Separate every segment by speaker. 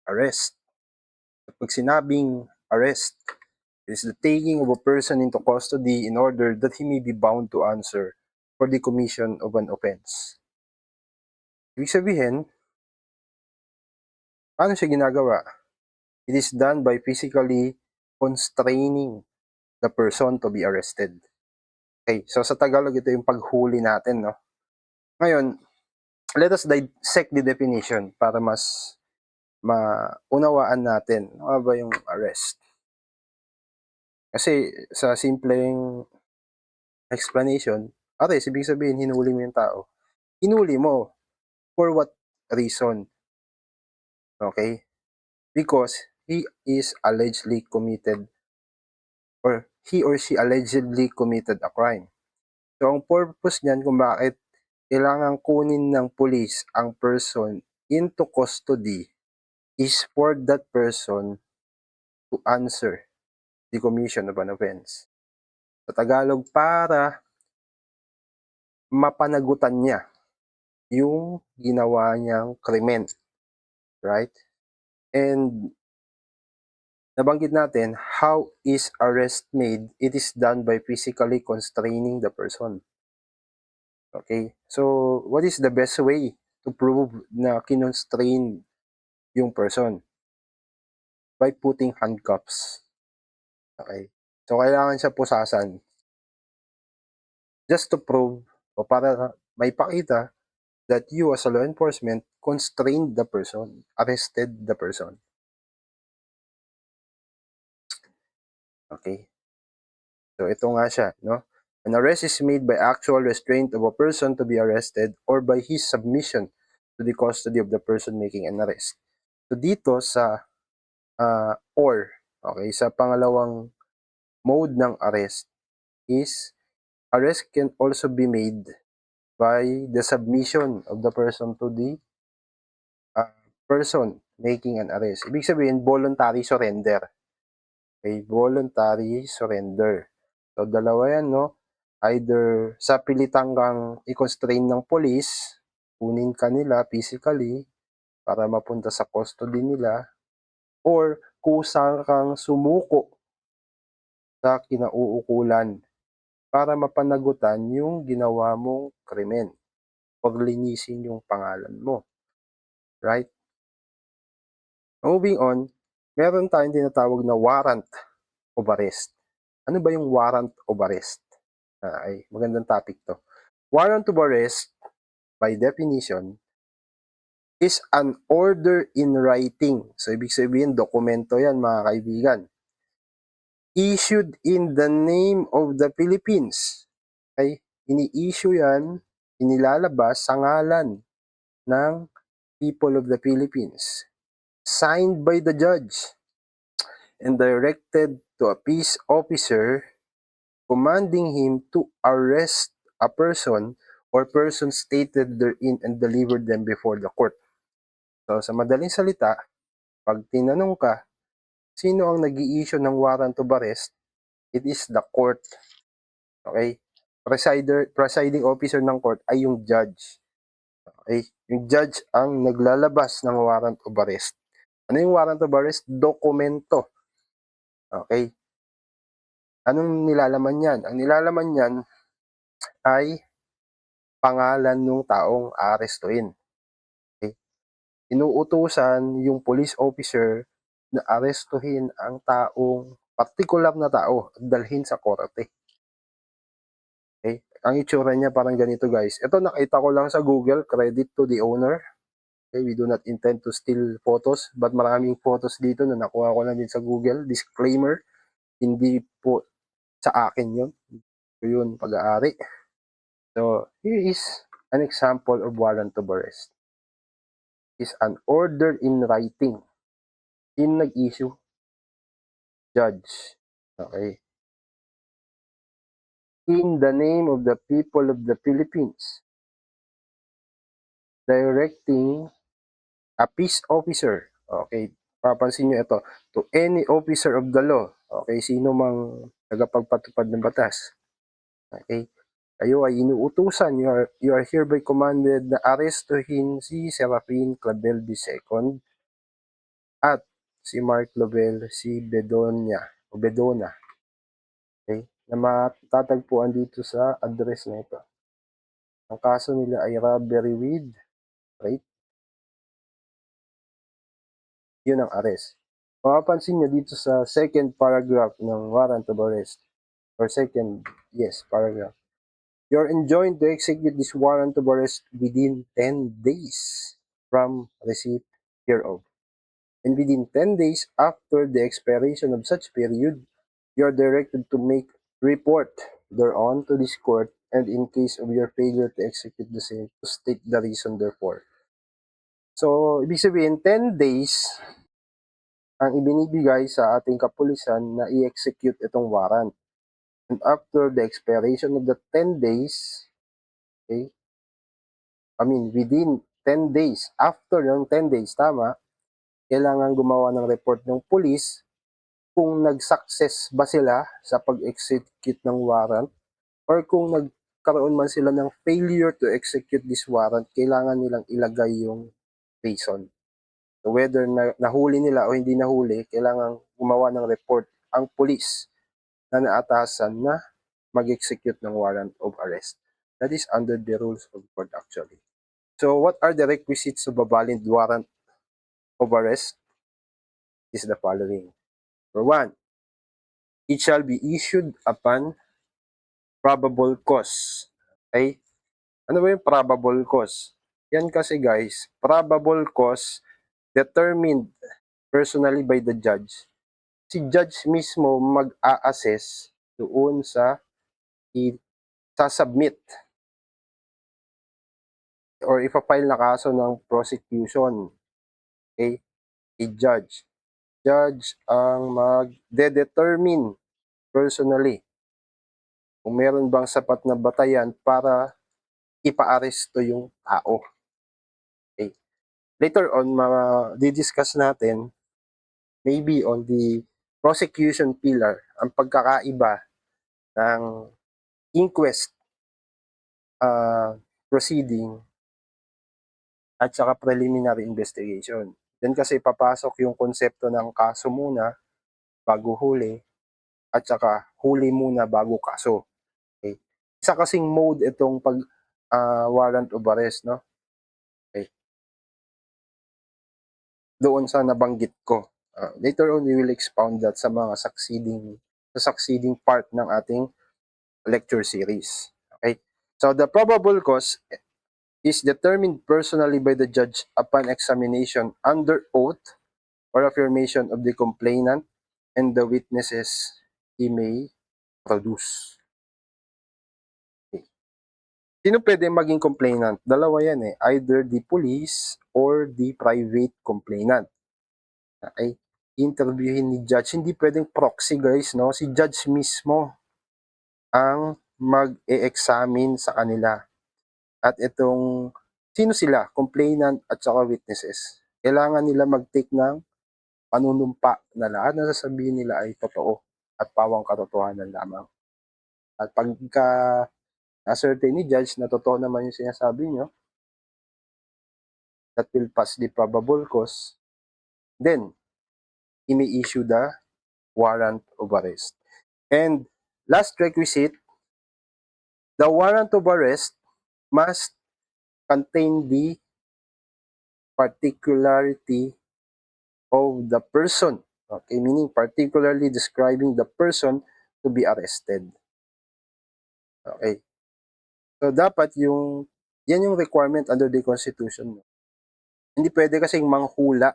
Speaker 1: arrest. Pag sinabing arrest, it is the taking of a person into custody in order that he may be bound to answer for the commission of an offense. Ibig sabihin, paano siya ginagawa? It is done by physically constraining the person to be arrested. Okay, so sa Tagalog, ito yung paghuli natin, no? Ngayon, let us dissect the definition para mas maunawaan natin ano ba yung arrest. Kasi sa simpleng explanation, arrest, ibig sabihin, hinuli mo yung tao. Hinuli mo. For what reason? Okay? Because he is allegedly committed or he or she allegedly committed a crime. So, ang purpose niyan kung bakit kailangan kunin ng police ang person into custody is for that person to answer the commission of an offense. Sa Tagalog, para mapanagutan niya yung ginawa niyang krimen. Right? And nabanggit natin, how is arrest made? It is done by physically constraining the person. Okay? So, what is the best way to prove na kinonstrain yung person? By putting handcuffs. Okay? So, kailangan siya pusasan. Just to prove, o para may pakita that you as a law enforcement constrained the person, arrested the person. Okay? So, ito nga siya, no? An arrest is made by actual restraint of a person to be arrested or by his submission to the custody of the person making an arrest. So, dito sa or, okay, sa pangalawang mode ng arrest is arrest can also be made by the submission of the person to the person making an arrest. Ibig sabihin, voluntary surrender. Okay, voluntary surrender. So, dalawa yan, no? Either sa pilitan kang i-constrain ng police, kunin ka nila physically para mapunta sa custody nila, or kusang kang sumuko sa kinauukulan para mapanagutan yung ginawa mong krimen o linisin yung pangalan mo. Right? Moving on, meron tayong tinatawag na warrant of arrest. Ano ba yung warrant of arrest? Ay, magandang topic to. Warrant of arrest, by definition, is an order in writing. So, ibig sabihin, dokumento yan, mga kaibigan. Issued in the name of the Philippines. Okay? Ini-issue yan, inilalabas sa ngalan ng people of the Philippines. Signed by the judge and directed to a peace officer commanding him to arrest a person or person stated therein and deliver them before the court. So, sa madaling salita, pag tinanong ka, sino ang nag-i-issue ng warrant of arrest? It is the court. Okay? Presiding officer ng court ay yung judge. Okay? Yung judge ang naglalabas ng warrant of arrest. Ano yung warrant of arrest? Dokumento. Okay? Anong nilalaman yan? Ang nilalaman yan ay pangalan ng taong aarestuin. Okay? Inuutusan yung police officer na arestuhin ang taong particular na tao at dalhin sa korte. Okay? Ang itsura niya parang ganito, guys. Ito nakita ko lang sa Google, credit to the owner. Okay, we do not intend to steal photos, but maraming photos dito na nakuha ko lang din sa Google. Disclaimer, hindi po sa akin yun. So, yun, pag-aari. So, here is an example of warrant of arrest. Is an order in writing. Sino nag-issue? Judge. Okay. In the name of the people of the Philippines. Directing a peace officer. Okay. Papansin nyo ito. To any officer of the law. Okay. Sino mang tagapagpatupad ng batas. Okay. Kayo ay inuutusan. You are hereby commanded na arestuhin si Serafin Clavel II at si Mark Lovell, si Bedona, okay, na matatagpuan dito sa address na ito. Ang kaso nila ay robbery with rape. Yun ang arrest. Mapapansin nyo dito sa second paragraph ng warrant of arrest, or paragraph. You're enjoined to execute this warrant of arrest within 10 days from receipt hereof. And within 10 days after the expiration of such period, you are directed to make report thereon to this court, and in case of your failure to execute the same, to state the reason therefore. So, ibig sabihin, 10 days ang ibinibigay sa ating kapulisan na i-execute itong warrant. And after the expiration of the 10 days, okay, within 10 days, after ng 10 days, tama, kailangan gumawa ng report ng pulis kung nag-success ba sila sa pag-execute ng warrant, or kung nagkaroon man sila ng failure to execute this warrant, kailangan nilang ilagay yung reason. So whether nahuli nila o hindi nahuli, kailangan gumawa ng report ang pulis na naatasan na mag-execute ng warrant of arrest. That is under the rules of court actually. So what are the requisites of a valid warrant of arrest? Is the following. For one, it shall be issued upon probable cause. Okay? Ano ba yung probable cause? Yan kasi guys, probable cause determined personally by the judge. Si judge mismo mag-a-assess doon sa i-submit or ipa-file na kaso ng prosecution. Okay? I-judge. Judge ang mag-determine personally kung meron bang sapat na batayan para ipa-aresto yung tao. Okay. Later on, di-discuss natin maybe on the prosecution pillar ang pagkakaiba ng inquest proceeding at saka preliminary investigation. Then kasi papasok yung konsepto ng kaso muna bago huli at saka huli muna bago kaso. Okay. Isa kasing mode itong pag warrant of arrest, no? Okay. Doon sa nabanggit ko. Later on, we will expound that sa mga succeeding part ng ating lecture series. Okay? So, the probable cause is determined personally by the judge upon examination under oath or affirmation of the complainant and the witnesses he may produce. Okay. Sino pwede maging complainant? Dalawa yan eh. Either the police or the private complainant. Okay? Interviewin ni judge. Hindi pwedeng proxy guys, no? Si judge mismo ang mag-e-examine sa kanila. At itong, sino sila? Complainant at saka witnesses. Kailangan nila mag-take ng panunumpa na lahat na sasabihin nila ay totoo at pawang katotohanan lamang. At pagka ascertain ni judge na totoo naman yung sinasabi nyo, that will pass the probable cause, then he may issue the warrant of arrest. And last requisite, the warrant of arrest must contain the particularity of the person. Okay, meaning particularly describing the person to be arrested. Okay. So dapat yan yung requirement under the Constitution. Hindi pwede kasing manghula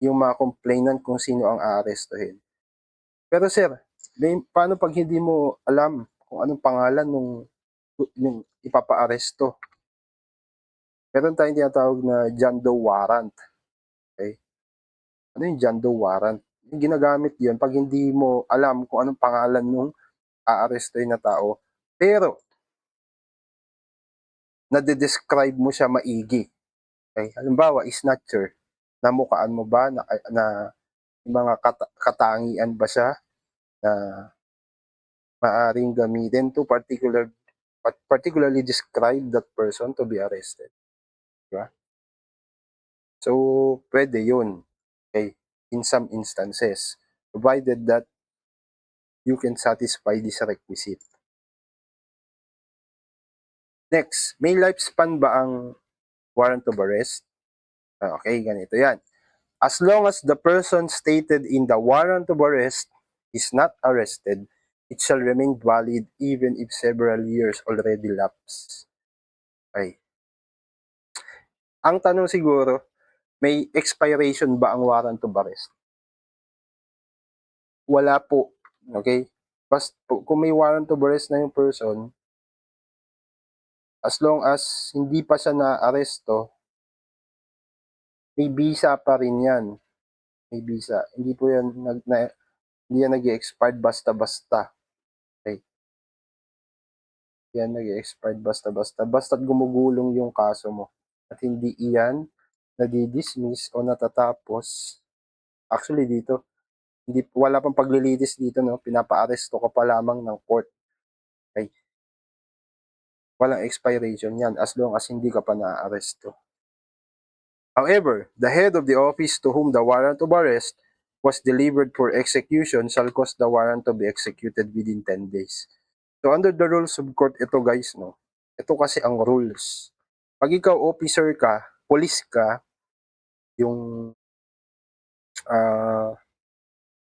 Speaker 1: yung mga complainant kung sino ang aarestuhin. Pero sir, paano pag hindi mo alam kung anong pangalan nung ipapa-aresto? Meron tayong tinatawag na John Doe warrant. Okay? Ano yung John Doe warrant? Yung ginagamit yun pag hindi mo alam kung anong pangalan nung aarestuhin na tao, pero nade-describe mo siya maigi. Okay? Halimbawa, snatcher. Namukaan mo ba na mga katangian ba siya na maaring gamitin to particularly describe that person to be arrested. Diba? So, pwede yun. Okay, in some instances, provided that you can satisfy this requisite. Next, may lifespan ba ang warrant of arrest? Okay, ganito yan. As long as the person stated in the warrant of arrest is not arrested, it shall remain valid even if several years already lapsed. Okay. Ang tanong siguro, may expiration ba ang warrant of arrest? Wala po. Okay? Basta kung may warrant of arrest na yung person, as long as hindi pa siya na-aresto, may visa pa rin yan. May visa. Hindi po yan hindi yan nag-expired basta-basta. Okay? Yan nag-expired basta-basta. Basta't gumugulong yung kaso mo. At hindi iyan nadi-dismiss o natatapos. Actually dito, wala pang paglilitis dito, no? Pinapa-aresto ka pa lamang ng court. Okay? Walang expiration yan as long as hindi ka pa na-aresto. However, the head of the office to whom the warrant of arrest was delivered for execution shall cause the warrant to be executed within 10 days. So under the rules of court, ito guys, no? Ito kasi ang rules. Pag ikaw officer ka, police ka, yung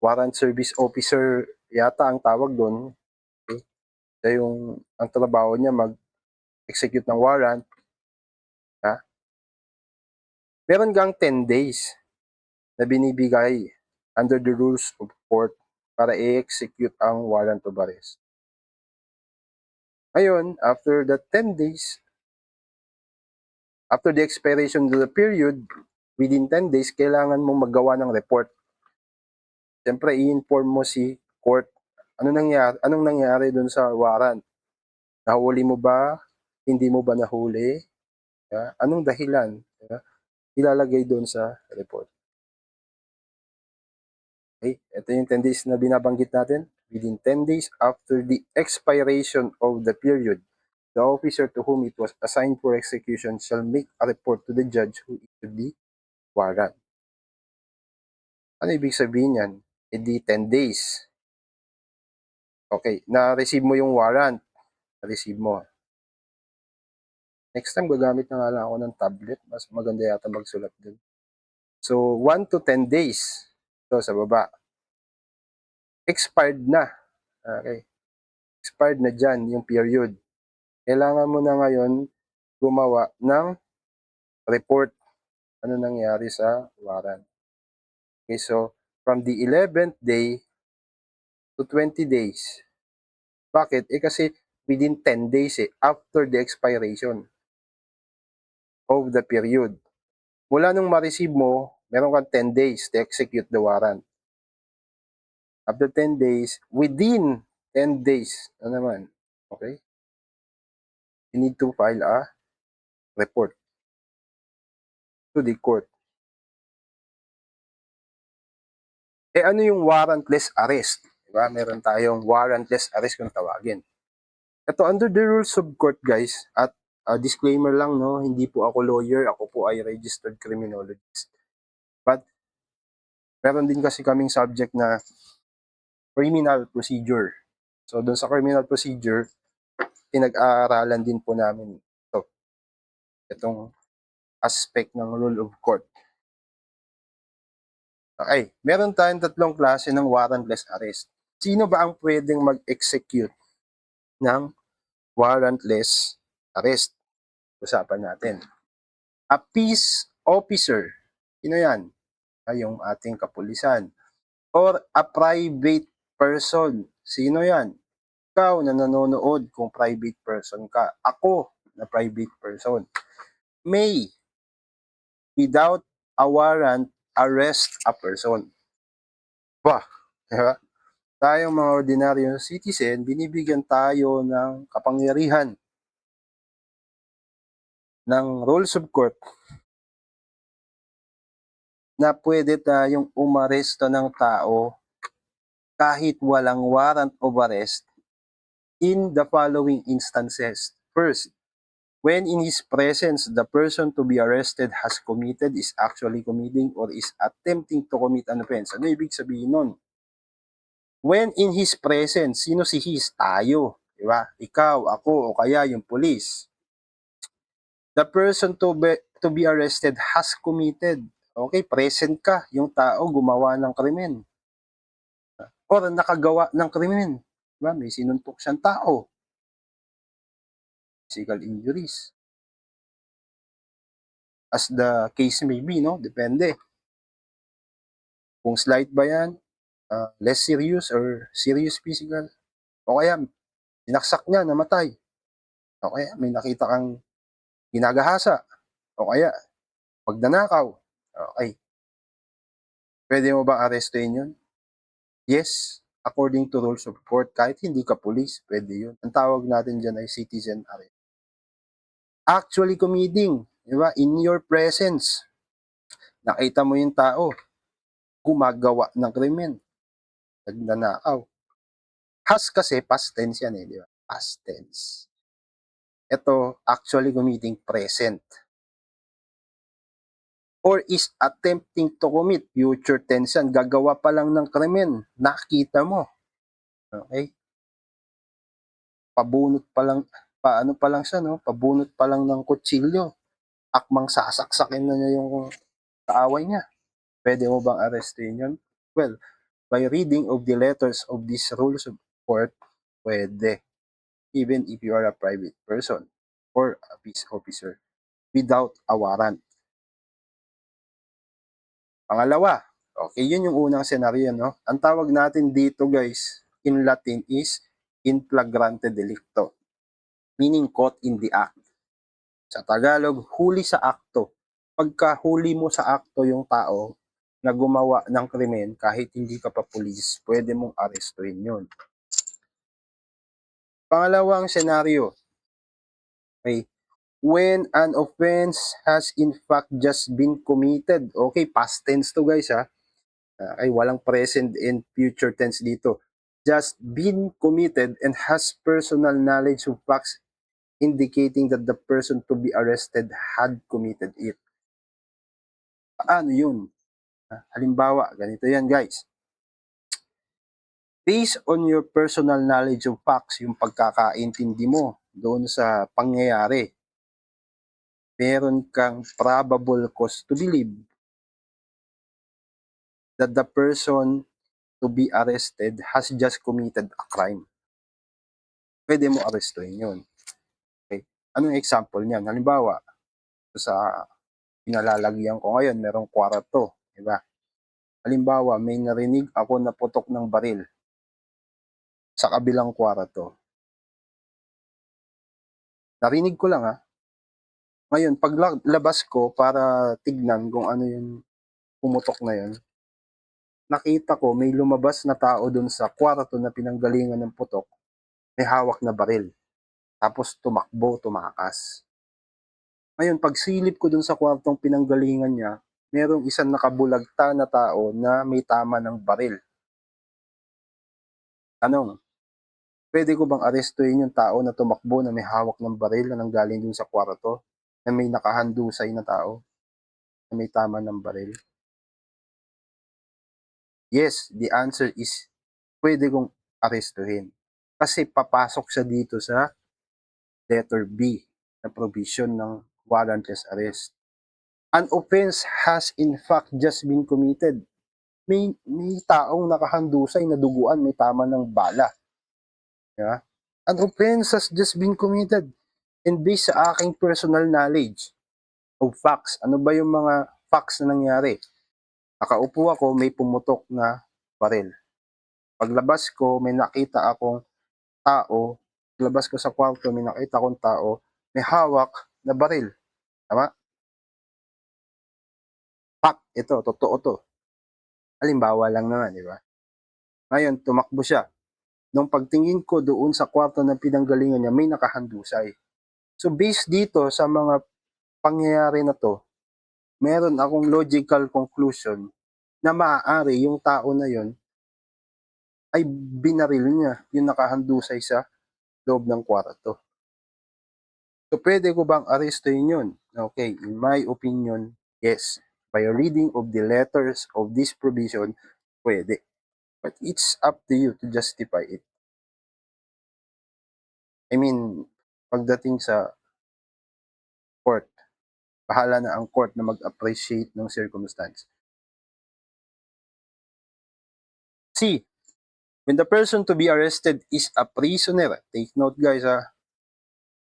Speaker 1: warrant service officer yata ang tawag doon. Okay? So yung ang trabaho niya mag-execute ng warrant, ha? Meron kang 10 days na binibigay under the rules of court para i-execute ang warrant of arrest. Ngayon, after the 10 days, after the expiration of the period, within 10 days, kailangan mong maggawa ng report. Siyempre, i-inform mo si court. Anong nangyari dun sa warrant? Nahuli mo ba? Hindi mo ba nahuli? Anong dahilan? Ilalagay dun sa report. Okay, ito yung 10 days na binabanggit natin. Within 10 days after the expiration of the period, the officer to whom it was assigned for execution shall make a report to the judge who issued the warrant. Ano ibig sabihin yan? Di 10 days. Okay, na-receive mo yung warrant. Na-receive mo. Next time, gagamit na nga lang ako ng tablet. Mas maganda yata magsulat dun. So, 1 to 10 days. So, sa baba. Expired na. Okay. Expired na dyan yung period. Kailangan mo na ngayon gumawa ng report. Ano nangyari sa warrant. Okay, so from the 11th day to 20 days. Bakit? Kasi within 10 days after the expiration of the period. Mula nung ma-receive mo, meron kang 10 days to execute the warrant. After 10 days, within 10 days, ano naman, okay? You need to file a report to the court. Ano yung warrantless arrest? Diba? Meron tayong warrantless arrest kung tawagin. Ito, under the rules of court, guys, at disclaimer lang, no, hindi po ako lawyer, ako po ay registered criminologist. But, meron din kasi kaming subject na criminal procedure. So, doon sa criminal procedure, pinag-aaralan din po namin ito. Itong aspect ng rule of court. Okay, meron tayong tatlong klase ng warrantless arrest. Sino ba ang pwedeng mag-execute ng warrantless arrest? Usapan natin. A peace officer. Sino yan? Yung ating kapulisan. Or a private person. Sino yan? Ikaw na nanonood kung private person ka. Ako na private person. May, without a warrant, arrest a person. Bah, diba? Tayong mga ordinaryong citizen, binibigyan tayo ng kapangyarihan ng rules of court na pwede tayong umaresto ng tao kahit walang warrant of arrest in the following instances. First, When in his presence, the person to be arrested has committed, is actually committing, or is attempting to commit an offense. Ano ibig sabihin nun? When in his presence, sino si his? Tayo. Di ba? Ikaw, ako, o kaya yung police. The person to be arrested has committed. Okay, present ka, yung tao gumawa ng krimen. Or nakagawa ng krimen. Diba? May sinuntok siyang tao. Physical injuries. As the case may be, no? Depende. Kung slight ba yan, less serious or serious physical. O kaya, sinaksak niya, namatay. O kaya, may nakita kang ginagahasa. O kaya, pagnanakaw. Okay. Pwede mo ba arrestuin yun? Yes. According to rules of court, kahit hindi ka police, pwede yun. Ang tawag natin dyan ay citizen arrest. Actually committing, di ba? In your presence. Nakita mo yung tao, gumagawa ng krimen. Nagnanakaw. Has kasi past tense yan di ba? Past tense. Ito, actually committing present. Or is attempting to commit, future tense yan. Gagawa pa lang ng krimen. Nakita mo. Okay? Pabunot pa lang, paano pa lang siya, no? Pabunot pa lang ng kutsilyo. Akmang sasaksakin na niya yung kaaway niya. Pwede mo bang arrestin yun? Well, by reading of the letters of these rules of court, pwede. Even if you are a private person or a peace officer without a warrant. Pangalawa, okay, yun yung unang senaryo, no? Ang tawag natin dito, guys, in Latin is in flagrante delicto, meaning caught in the act. Sa Tagalog, huli sa akto. Pagka huli mo sa akto yung tao na gumawa ng krimen kahit hindi ka pa pulis, pwede mong arestuin yun. Pangalawang senaryo, okay, when an offense has in fact just been committed. Okay, past tense to guys ha. Ay walang present and future tense dito. Just been committed and has personal knowledge of facts indicating that the person to be arrested had committed it. Paano yun? Halimbawa, ganito yan guys. Based on your personal knowledge of facts, yung pagkakaintindi mo doon sa pangyayari, meron kang probable cause to believe that the person to be arrested has just committed a crime. Pwede mo arestuin yun. Okay? Anong example niyan? Halimbawa, sa pinalalagyan ko ngayon, merong kwarto. Diba? Halimbawa, may narinig ako na putok ng baril sa kabilang kwarto. Narinig ko lang ha. Ngayon, paglabas ko para tignan kung ano yung pumutok na yun, nakita ko may lumabas na tao dun sa kwarto na pinanggalingan ng putok, may hawak na baril. Tapos tumakbo, tumakas. Ngayon, pag silip ko dun sa kwartong pinanggalingan niya, merong isang nakabulagta na tao na may tama ng baril. Tanong, pwede ko bang arestuin yung tao na tumakbo na may hawak ng baril na nanggaling dun sa kwarto, na may nakahandusay na tao, na may tama ng baril? Yes, the answer is pwede kong arestuhin. Kasi papasok siya dito sa letter B na provision ng warrantless arrest. An offense has in fact just been committed. May taong nakahandusay na duguan, may tama ng bala. Diba? An offense has just been committed. And based sa aking personal knowledge of facts, ano ba yung mga facts na nangyari? Nakaupo ako, may pumutok na baril. Paglabas ko, may nakita akong tao. Paglabas ko sa kwarto, may nakita akong tao, may hawak na baril. Tama? Fact, ito, totoo to. Halimbawa lang naman, di ba? Ngayon, tumakbo siya. Nung pagtingin ko doon sa kwarto na pinanggalingan niya, may nakahandusay. So, based dito sa mga pangyayari na to, meron akong logical conclusion na maaari yung tao na yon ay binaril niya yung nakahandusay sa loob ng kwarto. So, pwede ko bang arestuhin yun? Okay, in my opinion, yes. By reading of the letters of this provision, pwede. But it's up to you to justify it. I mean, pagdating sa court, bahala na ang court na mag-appreciate ng circumstance. C. When the person to be arrested is a prisoner. Take note guys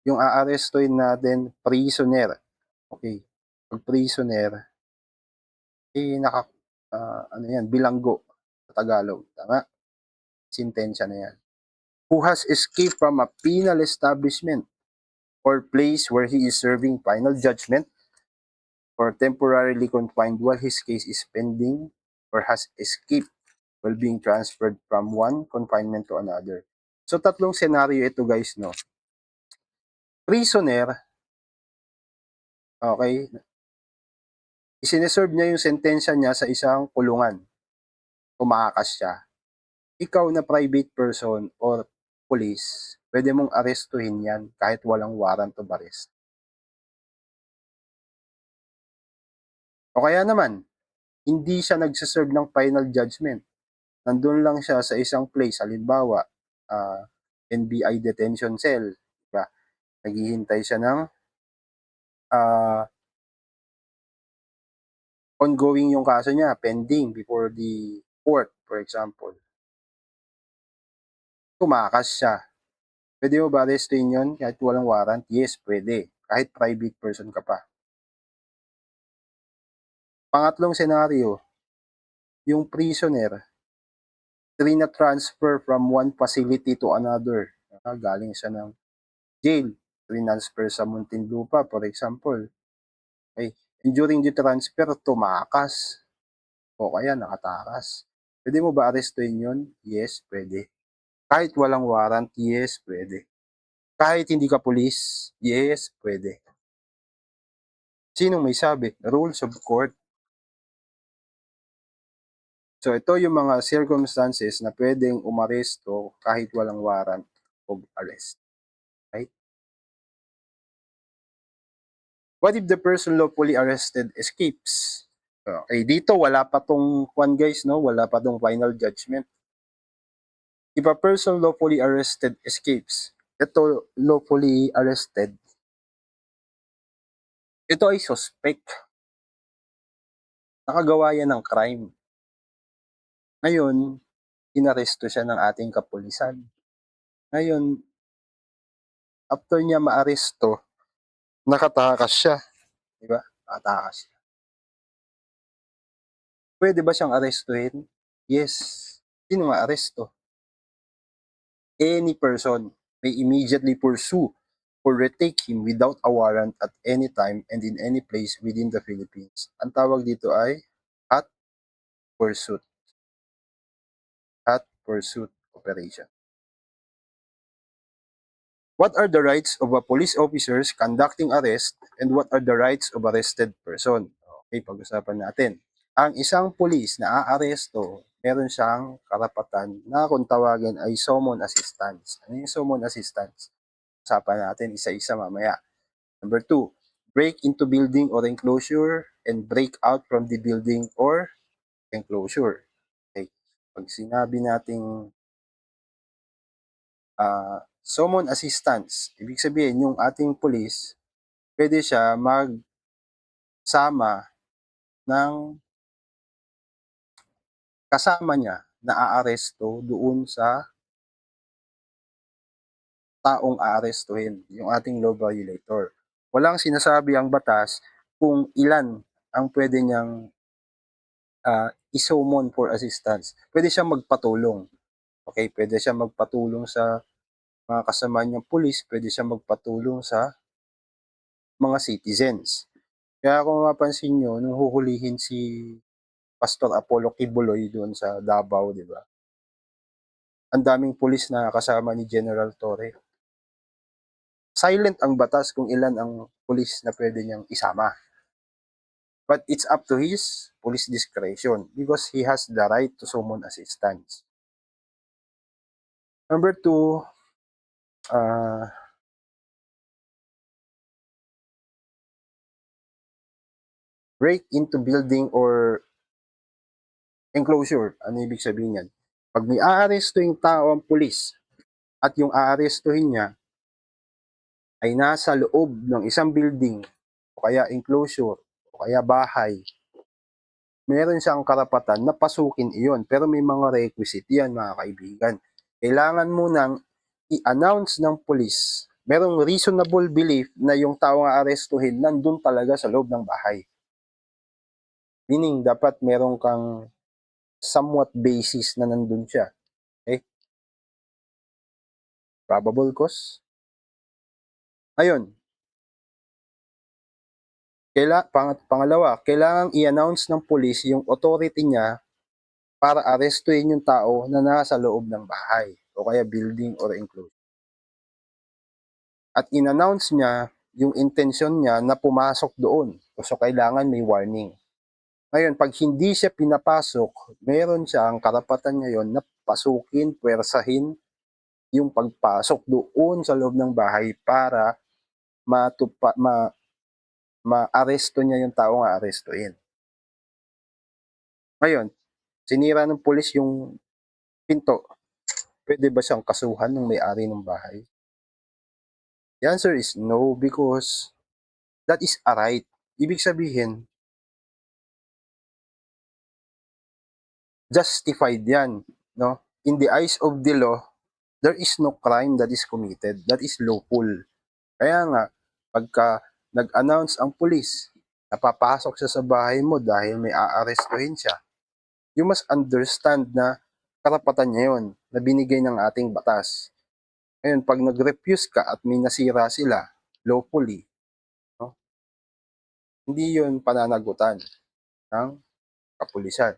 Speaker 1: yung aarestuhin natin, prisoner. Okay. Pag prisoner, ano yan, bilanggo sa Tagalog. Tama? Sintensya na yan. Who has escaped from a penal establishment or place where he is serving final judgment or temporarily confined while his case is pending or has escaped while being transferred from one confinement to another. So, tatlong senaryo ito guys, no? Prisoner, okay, isineserve niya yung sentensya niya sa isang kulungan. Tumakas siya. Ikaw na private person or police, pwede mong arestuhin yan kahit walang warrant of arrest. O kaya naman, hindi siya nagsiserve ng final judgment. Nandun lang siya sa isang place, halimbawa, NBI detention cell, diba? Naghihintay siya ng ongoing yung kaso niya, pending before the court, for example. Tumakas siya. Pwede mo ba arrestin yun kahit walang warrant? Yes, pwede. Kahit private person ka pa. Pangatlong senaryo, yung prisoner, trina-transfer from one facility to another. Galing siya ng jail, transfer sa Muntinlupa, for example. Okay. And during the transfer, tumakas. O kaya nakatakas. Pwede mo ba arrestuhin yun? Yes, pwede. Kahit walang warrant, yes, pwede. Kahit hindi ka pulis, yes, pwede. Sinong may sabi? Rules of court. So, ito yung mga circumstances na pwedeng umaresto kahit walang warrant of arrest. Right? What if the person lawfully arrested escapes? Okay, dito wala pa tong one guys, no? Wala pa tong final judgment. If a person lawfully arrested escapes, ito lawfully arrested, ito ay suspect. Nakagawa yan ng crime. Ngayon, inaresto siya ng ating kapulisan. Ngayon, after niya maaresto, nakatakas siya. Diba? Nakatakas siya. Pwede ba siyang arestuhin? Yes. Sino ma-aresto? Any person may immediately pursue or retake him without a warrant at any time and in any place within the Philippines. Ang tawag dito ay hot pursuit. Hot pursuit operation. What are the rights of a police officers conducting arrest and what are the rights of arrested person? Okay, pag-usapan natin. Ang isang pulis na aaresto, meron siyang karapatan na kung tawagin ay summon assistance. Ano yung summon assistance? Usapan natin isa-isa mamaya. Number 2, break into building or enclosure and break out from the building or enclosure. Okay. Pag sinabi nating summon assistance, ibig sabihin yung ating police, pwede siya magsama ng kasama niya na aaresto doon sa taong aarestuhin, yung ating law violator. Walang sinasabi ang batas kung ilan ang pwede niyang isummon for assistance. Pwede siyang magpatulong. Okay, pwede siyang magpatulong sa mga kasama niyang pulis, pwede siyang magpatulong sa mga citizens. Kaya kung mapansin nyo, nung huhulihin si Pastor Apollo Kibuloy doon sa Davao, di ba? Ang daming pulis na kasama ni General Torre. Silent ang batas kung ilan ang pulis na pwede niyang isama. But it's up to his police discretion because he has the right to summon assistance. Number 2, break into building or enclosure. Ano ibig sabihin yan? Pag may aarestuhin tao ang pulis at yung aarestuhin niya ay nasa loob ng isang building o kaya enclosure o kaya bahay, meron siyang karapatan na pasukin iyon. Pero may mga requisite yan, mga kaibigan. Kailangan mo nang i-announce ng pulis, merong reasonable belief na yung tao nga arestuhin nandun talaga sa loob ng bahay. Meaning, dapat meron kang somewhat basis na nandun siya. Okay? Probable cause. Ayun. Pangalawa, kailangang i-announce ng pulis yung authority niya para arestuhin yung tao na nasa loob ng bahay o kaya building or enclosure. At in-announce niya yung intensyon niya na pumasok doon. So, kailangan may warning. Ngayon, pag hindi siya pinapasok, meron siyang karapatan ngayon na pasukin, pwersahin yung pagpasok doon sa loob ng bahay para ma-aresto niya yung taong aarestuin. Ngayon, sinira ng pulis yung pinto. Pwede ba siyang kasuhan ng may-ari ng bahay? The answer is no, because that is a right. Ibig sabihin, justified yan. No? In the eyes of the law, there is no crime that is committed. That is lawful. Kaya nga, pagka nag-announce ang pulis, napapasok siya sa bahay mo dahil may aarestuhin siya, you must understand na karapatan niya yun, na binigay ng ating batas. Ngayon, pag nag-refuse ka at may nasira sila, lawfully, no? Hindi yun pananagutan ng kapulisan.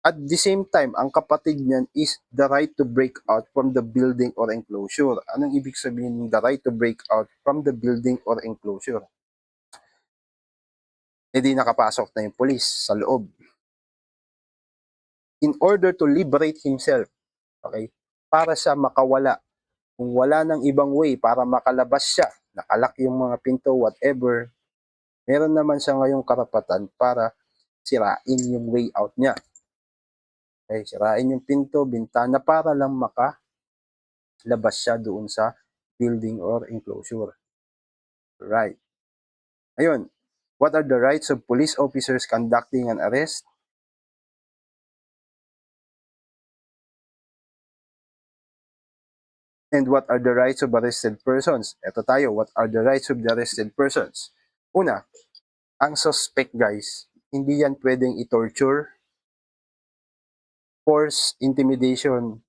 Speaker 1: At the same time, ang kapatid niyan is the right to break out from the building or enclosure. Anong ibig sabihin ng the right to break out from the building or enclosure? Hindi nakapasok na yung pulis sa loob. In order to liberate himself, okay, para siya makawala, kung wala ng ibang way para makalabas siya, nakalak yung mga pinto, whatever, meron naman siya ngayong karapatan para sirain yung way out niya. Okay, sirain yung pinto, bintana para lang makalabas siya doon sa building or enclosure. Right. Ayun, what are the rights of police officers conducting an arrest? And what are the rights of arrested persons? Ito tayo, what are the rights of the arrested persons? Una, ang suspect guys, hindi yan pwedeng i-torture, force, intimidation,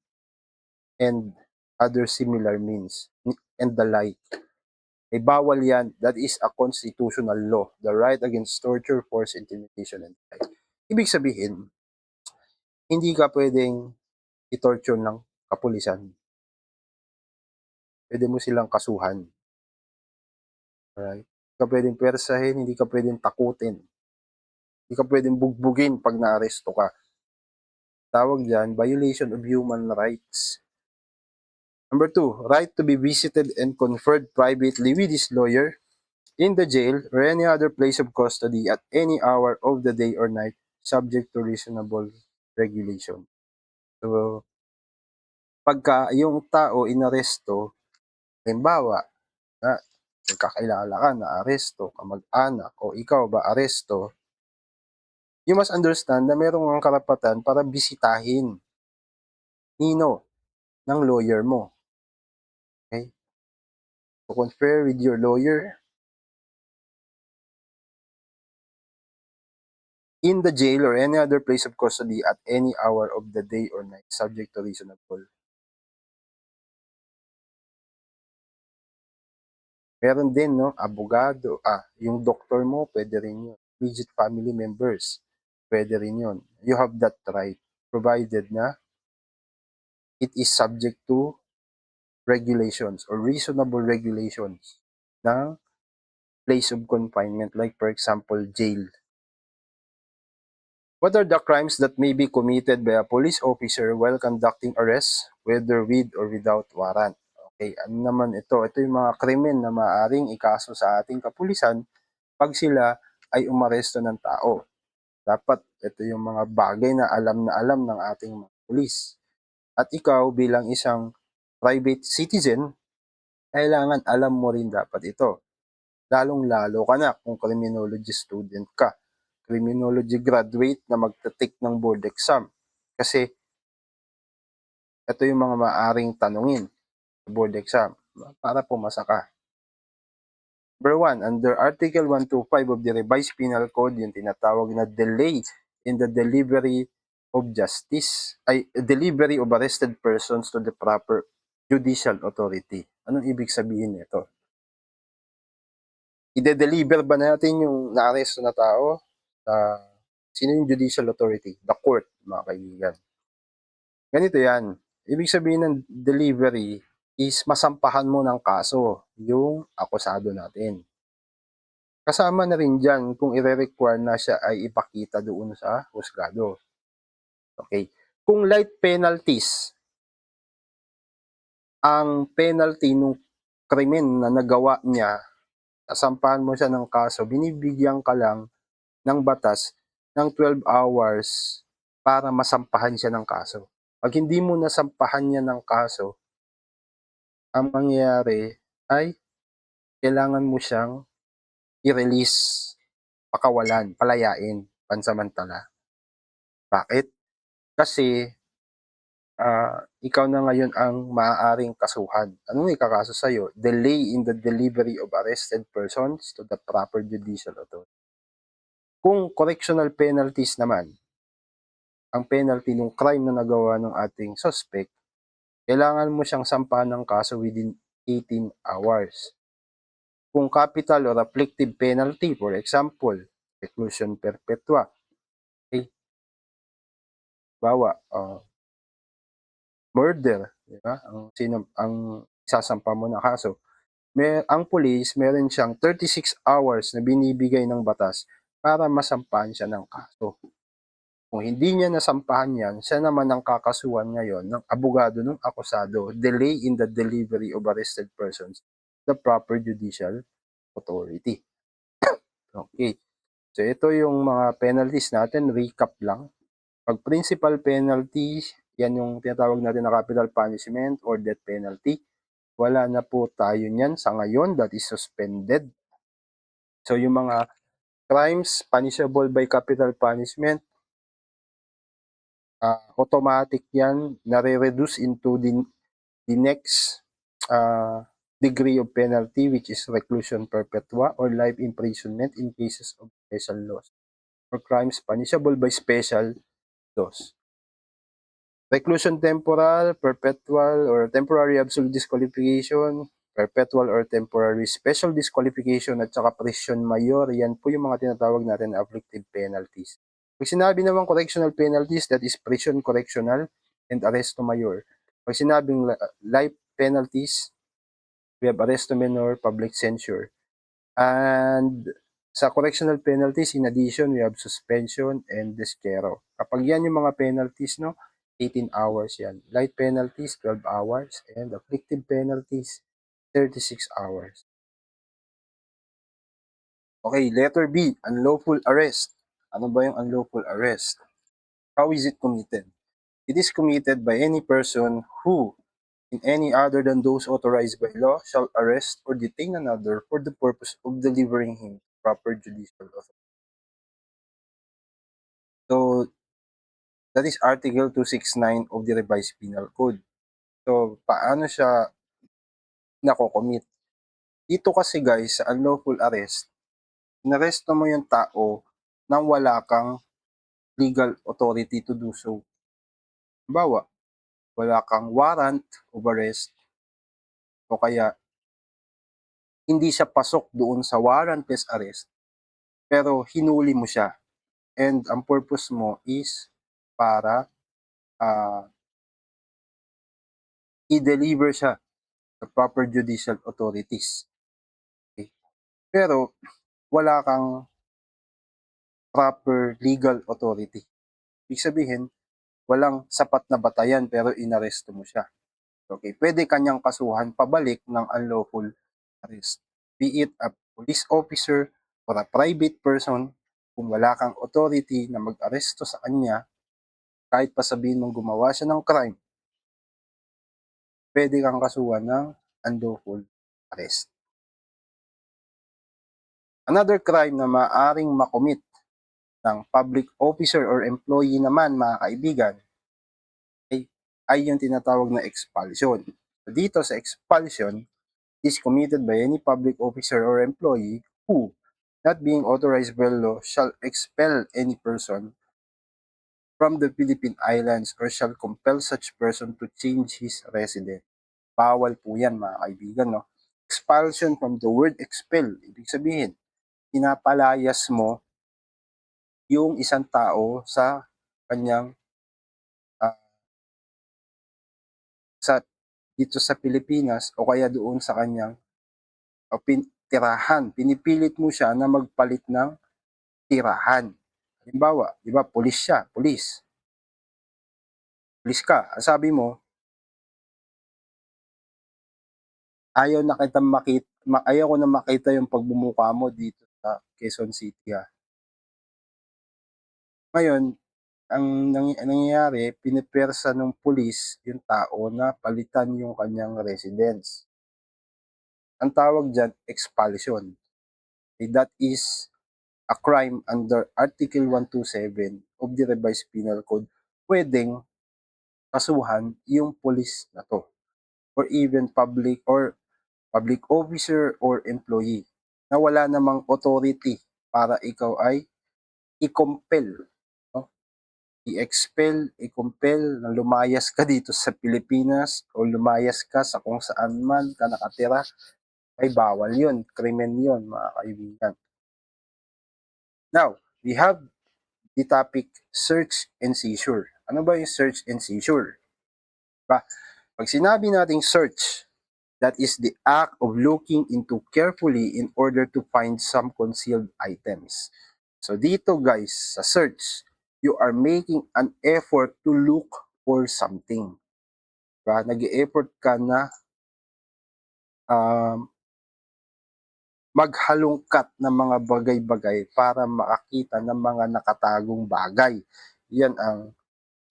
Speaker 1: and other similar means, and the like. Eh, bawal yan. That is a constitutional law. The right against torture, force, intimidation, and the like. Ibig sabihin, hindi ka pwedeng i-torture ng kapulisan. Pwede mo silang kasuhan. Alright? Hindi ka pwedeng persahin, hindi ka pwedeng takutin. Hindi ka pwedeng bugbugin pag naaresto ka. Tawag dyan, violation of human rights. Number 2, right to be visited and conferred privately with his lawyer in the jail or any other place of custody at any hour of the day or night, subject to reasonable regulation. So, pagka yung tao inaresto, halimbawa, na nagkakailala ka, na-aresto, kamag-anak, o ikaw ba aresto, you must understand na merong ang karapatan para bisitahin nino ng lawyer mo. Okay? To confer with your lawyer in the jail or any other place of custody at any hour of the day or night, subject to reasonable. Meron din, no, abogado, yung doktor mo, pwede rin yun. Immediate family members, pwede rin yun. You have that right, provided na it is subject to regulations or reasonable regulations ng place of confinement, like for example, jail. What are the crimes that may be committed by a police officer while conducting arrests, whether with or without warrant? Okay, ano naman ito? Ito yung mga krimen na maaaring ikaso sa ating kapulisan pag sila ay umaresto ng tao. Dapat ito yung mga bagay na alam ng ating mga pulis. At ikaw bilang isang private citizen, kailangan alam mo rin dapat ito. Lalong-lalo ka na kung criminology student ka, criminology graduate na magte-take ng board exam. Kasi ito yung mga maaring tanungin sa board exam para pumasa ka. Number 1, under Article 125 of the Revised Penal Code, yung tinatawag na delay in the delivery of justice, ay delivery of arrested persons to the proper judicial authority. Anong ibig sabihin nito? Ide-deliver ba natin yung naaresto na tao sa sino yung judicial authority? The court, mga kaibigan. Ganito yan. Ibig sabihin ng delivery is masampahan mo ng kaso yung akusado natin. Kasama na rin dyan kung i-require na siya ay ipakita doon sa husgado. Okay. Kung light penalties, ang penalty ng krimen na nagawa niya, nasampahan mo siya ng kaso, binibigyan ka lang ng batas ng 12 hours para masampahan siya ng kaso. Pag hindi mo nasampahan niya ng kaso, ang mangyayari ay kailangan mo siyang i-release, pakawalan, palayain, pansamantala. Bakit? Kasi ikaw na ngayon ang maaaring kasuhan. Anong ikakaso sa'yo? Delay in the delivery of arrested persons to the proper judicial authority. Kung correctional penalties naman, ang penalty ng crime na nagawa ng ating suspect, kailangan mo siyang sampahan ng kaso within 18 hours. Kung capital or afflictive penalty, for example, reclusion perpetua, okay, bawa, murder, di ba? Ang isasampa mo na kaso. Ang police, meron siyang 36 hours na binibigay ng batas para masampahan siya ng kaso. Kung hindi niya nasampahan yan, siya naman ang kakasuhan ngayon ng abogado ng akusado, delay in the delivery of arrested persons, the proper judicial authority. Okay. So ito yung mga penalties natin, recap lang. Pag principal penalty, yan yung tinatawag natin na capital punishment or death penalty. Wala na po tayo niyan sa ngayon, that is suspended. So yung mga crimes punishable by capital punishment, automatic yan, nare-reduce into the next degree of penalty, which is reclusion perpetua or life imprisonment in cases of special laws or crimes punishable by special laws. Reclusion temporal, perpetual, or temporary absolute disqualification, perpetual or temporary special disqualification, at saka prison mayor, yan po yung mga tinatawag natin na afflictive penalties. Pag sinabi naman correctional penalties, that is prison correctional and arresto mayor. Pag sinabing life penalties, we have arresto menor, public censure. And sa correctional penalties, in addition, we have suspension and desquero. Kapag yan yung mga penalties, no, 18 hours yan. Light penalties, 12 hours. And afflictive penalties, 36 hours. Okay, letter B, unlawful arrest. Ano ba yung unlawful arrest? How is it committed? It is committed by any person who, in any other than those authorized by law, shall arrest or detain another for the purpose of delivering him to proper judicial authority. So, that is Article 269 of the Revised Penal Code. So, paano siya nako-commit? Dito kasi guys, sa unlawful arrest, inaresto mo yung tao nang wala kang legal authority to do so. Halimbawa, wala kang warrant of arrest o kaya hindi siya pasok doon sa warrantless arrest pero hinuli mo siya and ang purpose mo is para i-deliver siya sa proper judicial authorities. Okay? Pero wala kang proper legal authority. Ibig sabihin, walang sapat na batayan pero inaresto mo siya. Okay, pwede kanyang kasuhan pabalik ng unlawful arrest. Be it a police officer or a private person, kung wala kang authority na mag-aresto sa kanya, kahit pa sabihin mong gumawa siya ng crime, pwede kang kasuhan ng unlawful arrest. Another crime na maaring makomit ng public officer or employee naman, mga kaibigan, ay yung tinatawag na expulsion. So dito sa expulsion is committed by any public officer or employee who, not being authorized by law, shall expel any person from the Philippine Islands or shall compel such person to change his residence. Bawal po yan, mga kaibigan, no? Expulsion from the word expel, ibig sabihin, pinapalayas mo yung isang tao sa kanyang sa dito sa Pilipinas o kaya doon sa kanyang tirahan. Pinipilit mo siya na magpalit ng tirahan. Halimbawa, di ba, pulis siya, pulis. Pulis ka. Ang sabi mo, ayaw ko na makita yung pagbumuka mo dito sa Quezon City. Ngayon, ang nangyayari, pinipersa ng pulis yung tao na palitan yung kanyang residence. Ang tawag dyan, expulsion. That is a crime under Article 127 of the Revised Penal Code. Pwedeng kasuhan yung pulis na to, or even public officer or employee na wala namang authority para ikaw ay i-compel, no? I-expel, i-compel na lumayas ka dito sa Pilipinas o lumayas ka sa kung saan man ka nakatira, ay bawal yun, krimen yun, mga kaibigan. Now, we have the topic search and seizure. Ano ba yung search and seizure? Diba? Pag sinabi nating search, that is the act of looking into carefully in order to find some concealed items. So dito guys, sa search, you are making an effort to look for something. Diba? Nag-e-effort ka na maghalungkat ng mga bagay-bagay para makakita ng mga nakatagong bagay. Yan ang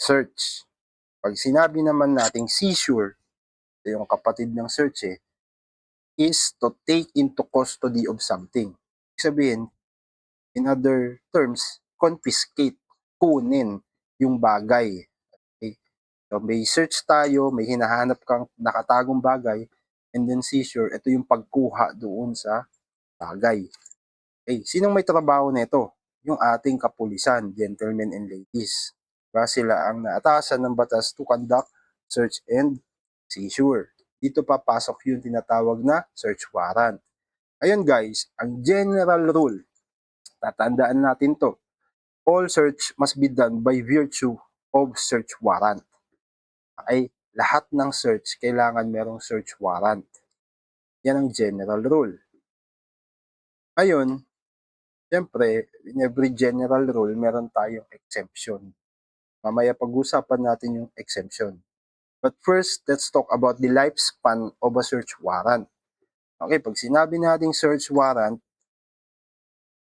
Speaker 1: search. Pag sinabi naman nating seizure, yung kapatid ng search is to take into custody of something. Ibig sabihin, in other terms, confiscate, kunin yung bagay. Okay? So may search tayo, may hinahanap kang nakatagong bagay, and then seizure, ito yung pagkuha doon sa bagay. Okay, sinong may trabaho nito? Yung ating kapulisan, gentlemen and ladies. Diba? Sila ang naatasan ng batas to conduct search and seizure. Dito papasok yung tinatawag na search warrant. Ayun guys, ang general rule, tatandaan natin to. All search must be done by virtue of search warrant. Okay? Lahat ng search, kailangan merong search warrant. Yan ang general rule. Ngayon, siyempre, in every general rule, meron tayong exemption. Mamaya pag-usapan natin yung exemption. But first, let's talk about the lifespan of a search warrant. Okay, pag sinabi nating search warrant,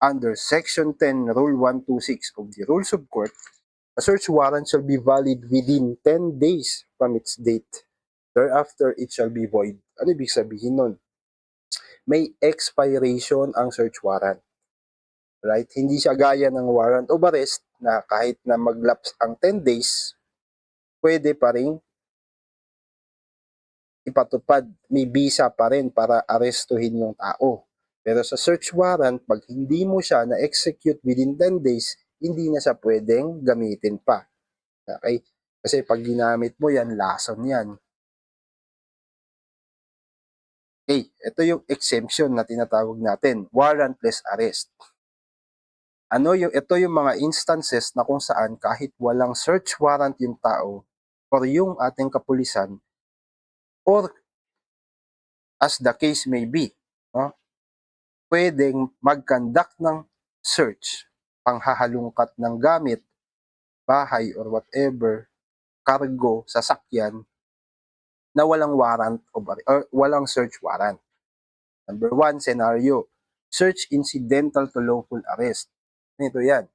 Speaker 1: under Section 10, Rule 126 of the Rules of Court, a search warrant shall be valid within 10 days from its date. Thereafter, it shall be void. Ano ibig sabihin nun? May expiration ang search warrant. Right? Hindi siya gaya ng warrant of arrest na kahit na mag-lapse ang 10 days, pwede pa rin ipatupad, may visa pa rin para arestuhin yung tao. Pero sa search warrant, pag hindi mo siya na-execute within 10 days, hindi na siya pwedeng gamitin pa. Okay? Kasi pag ginamit mo yan, lason yan. Okay, ito yung exemption na tinatawag natin, warrantless arrest. Ito yung mga instances na kung saan kahit walang search warrant yung tao or yung ating kapulisan or as the case may be, no? Pwedeng mag-conduct ng search, panghahalungkat ng gamit, bahay or whatever, cargo, sasakyan, na walang warrant or walang search warrant. Number one scenario, search incidental to lawful arrest. Ito yan.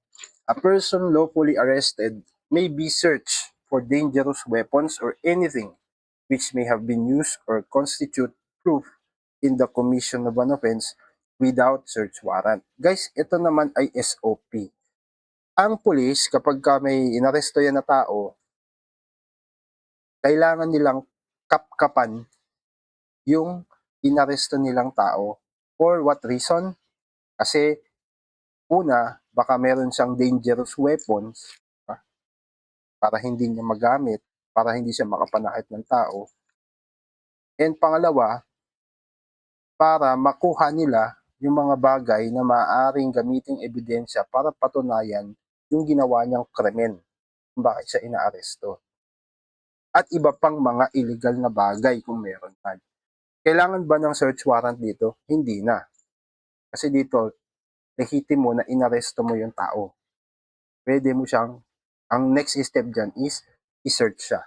Speaker 1: A person lawfully arrested may be searched for dangerous weapons or anything which may have been used or constitute proof in the commission of an offense without search warrant. Guys, ito naman ay SOP. Ang pulis, kapag may inaresto yan na tao, kailangan nilang kapkapan yung inaresto nilang tao. For what reason? Kasi una, baka meron siyang dangerous weapons para hindi niya magamit, para hindi siya makapanakit ng tao. And pangalawa, para makuha nila yung mga bagay na maaaring gamiting ebidensya para patunayan yung ginawa niyang krimen kung bakit siya inaaresto. At iba pang mga illegal na bagay kung meron man. Kailangan ba ng search warrant dito? Hindi na. Kasi dito, lehitimo na inaresto mo yung tao. Pwede mo siyang, ang next step dyan is i-search siya.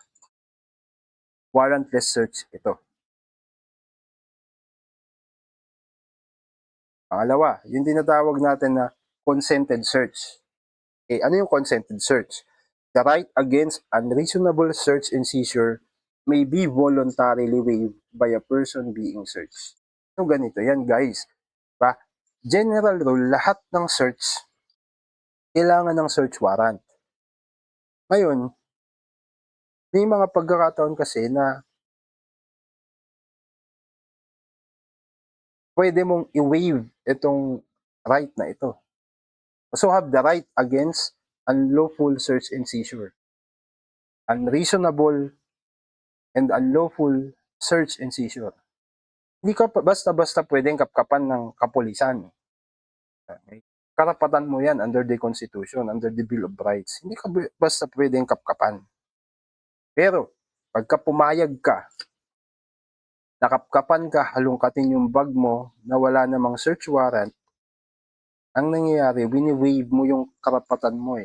Speaker 1: Warrantless search ito. Pangalawa, yung tinatawag natin na consented search. Ano yung consented search? The right against unreasonable search and seizure may be voluntarily waived by a person being searched. So ganito yan guys. Diba? General rule, lahat ng search, kailangan ng search warrant. Ngayon, may mga pagkakataon kasi na pwede mong i-waive itong right na ito. So have the right against unlawful search and seizure. Unreasonable and unlawful search and seizure. Hindi ka basta-basta pwedeng kapkapan ng kapulisan. Karapatan mo yan under the Constitution, under the Bill of Rights. Hindi ka basta pwedeng kapkapan. Pero, pagka pumayag ka, nakapkapan ka, halungkatin yung bag mo na wala namang search warrant, ang nangyayari, wini-waive mo yung karapatan mo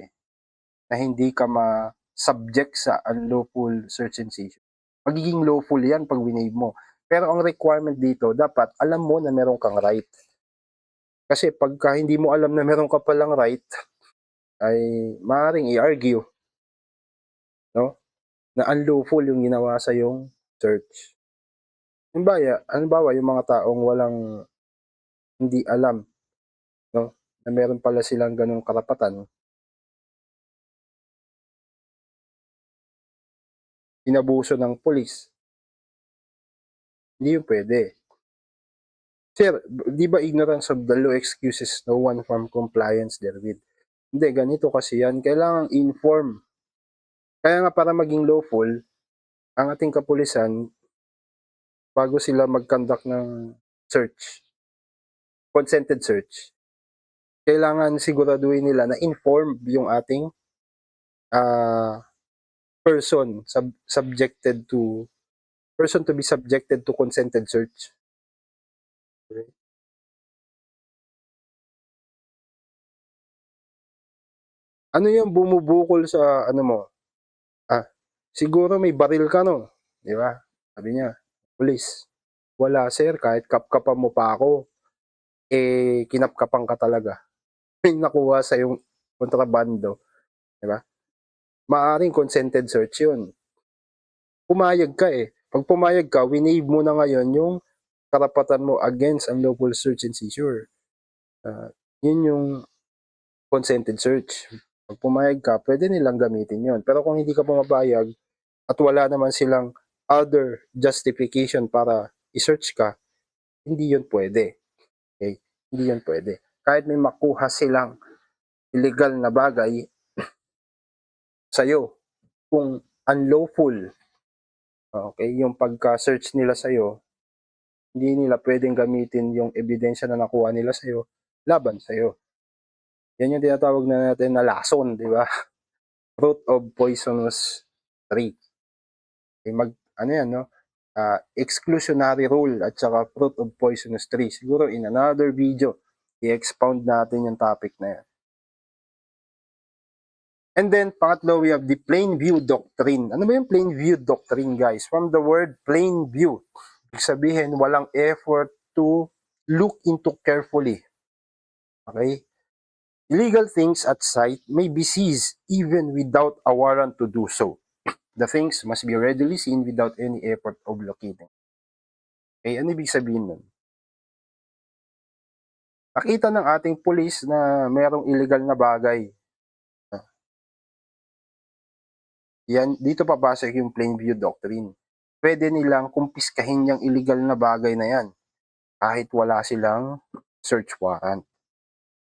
Speaker 1: na hindi ka ma-subject sa unlawful search and seizure. Magiging lawful yan pag wini-waive mo. Pero ang requirement dito, dapat alam mo na meron kang right. Kasi pagka hindi mo alam na meron ka palang right, ay maaaring i-argue, no? Na unlawful yung ginawa sa yung search. Halimbawa, yung mga taong walang hindi alam, no? Na meron pala silang ganung karapatan, inabuso ng pulis. Hindi yun pwede. Sir, di ba ignorance of the law excuses no one from compliance therewith? Hindi, ganito kasi yan. Kailangang inform. Kaya nga para maging lawful, ang ating kapulisan, bago sila mag-conduct ng search, consented search, kailangan siguraduhin nila na informed yung ating person to be subjected to consented search. Okay. Ano yung bumubukol sa ano mo? Siguro may baril ka, no? Di ba? Sabi niya, police. Wala sir, kahit kapkapan mo pa ako, kinapkapan ka talaga. May nakuha sa yung kontrabando. Di ba? Maaring consented search yun. Pumayag ka Pag pumayag ka, winave mo na ngayon yung karapatan mo against unlawful search and seizure. Yun yung consented search. Pag pumayag ka, pwede nilang gamitin yun. Pero kung hindi ka pumapayag at wala naman silang other justification para i-search ka, hindi yun pwede. Okay? Hindi yun pwede. Kahit may makuha silang illegal na bagay sa'yo, kung unlawful, okay, yung pagka-search nila sa'yo, hindi nila pwedeng gamitin yung ebidensya na nakuha nila sa'yo laban sa'yo. Yan yung tinatawag na natin na lason, di ba? Root of poisonous tree. Okay, exclusionary rule at saka fruit of poisonous tree. Siguro in another video, i-expound natin yung topic na yan. And then, pangatlo, we have the plain view doctrine. Ano ba yung plain view doctrine, guys? From the word plain view, ibig sabihin, walang effort to look into carefully. Okay? Illegal things at site may be seized even without a warrant to do so. The things must be readily seen without any effort of locating. Okay, ano ibig sabihin nun? Nakita ng ating pulis na mayroong illegal na bagay. Yan, dito papasok yung plain view doctrine. Pwede nilang kumpiskahin yung illegal na bagay na yan kahit wala silang search warrant.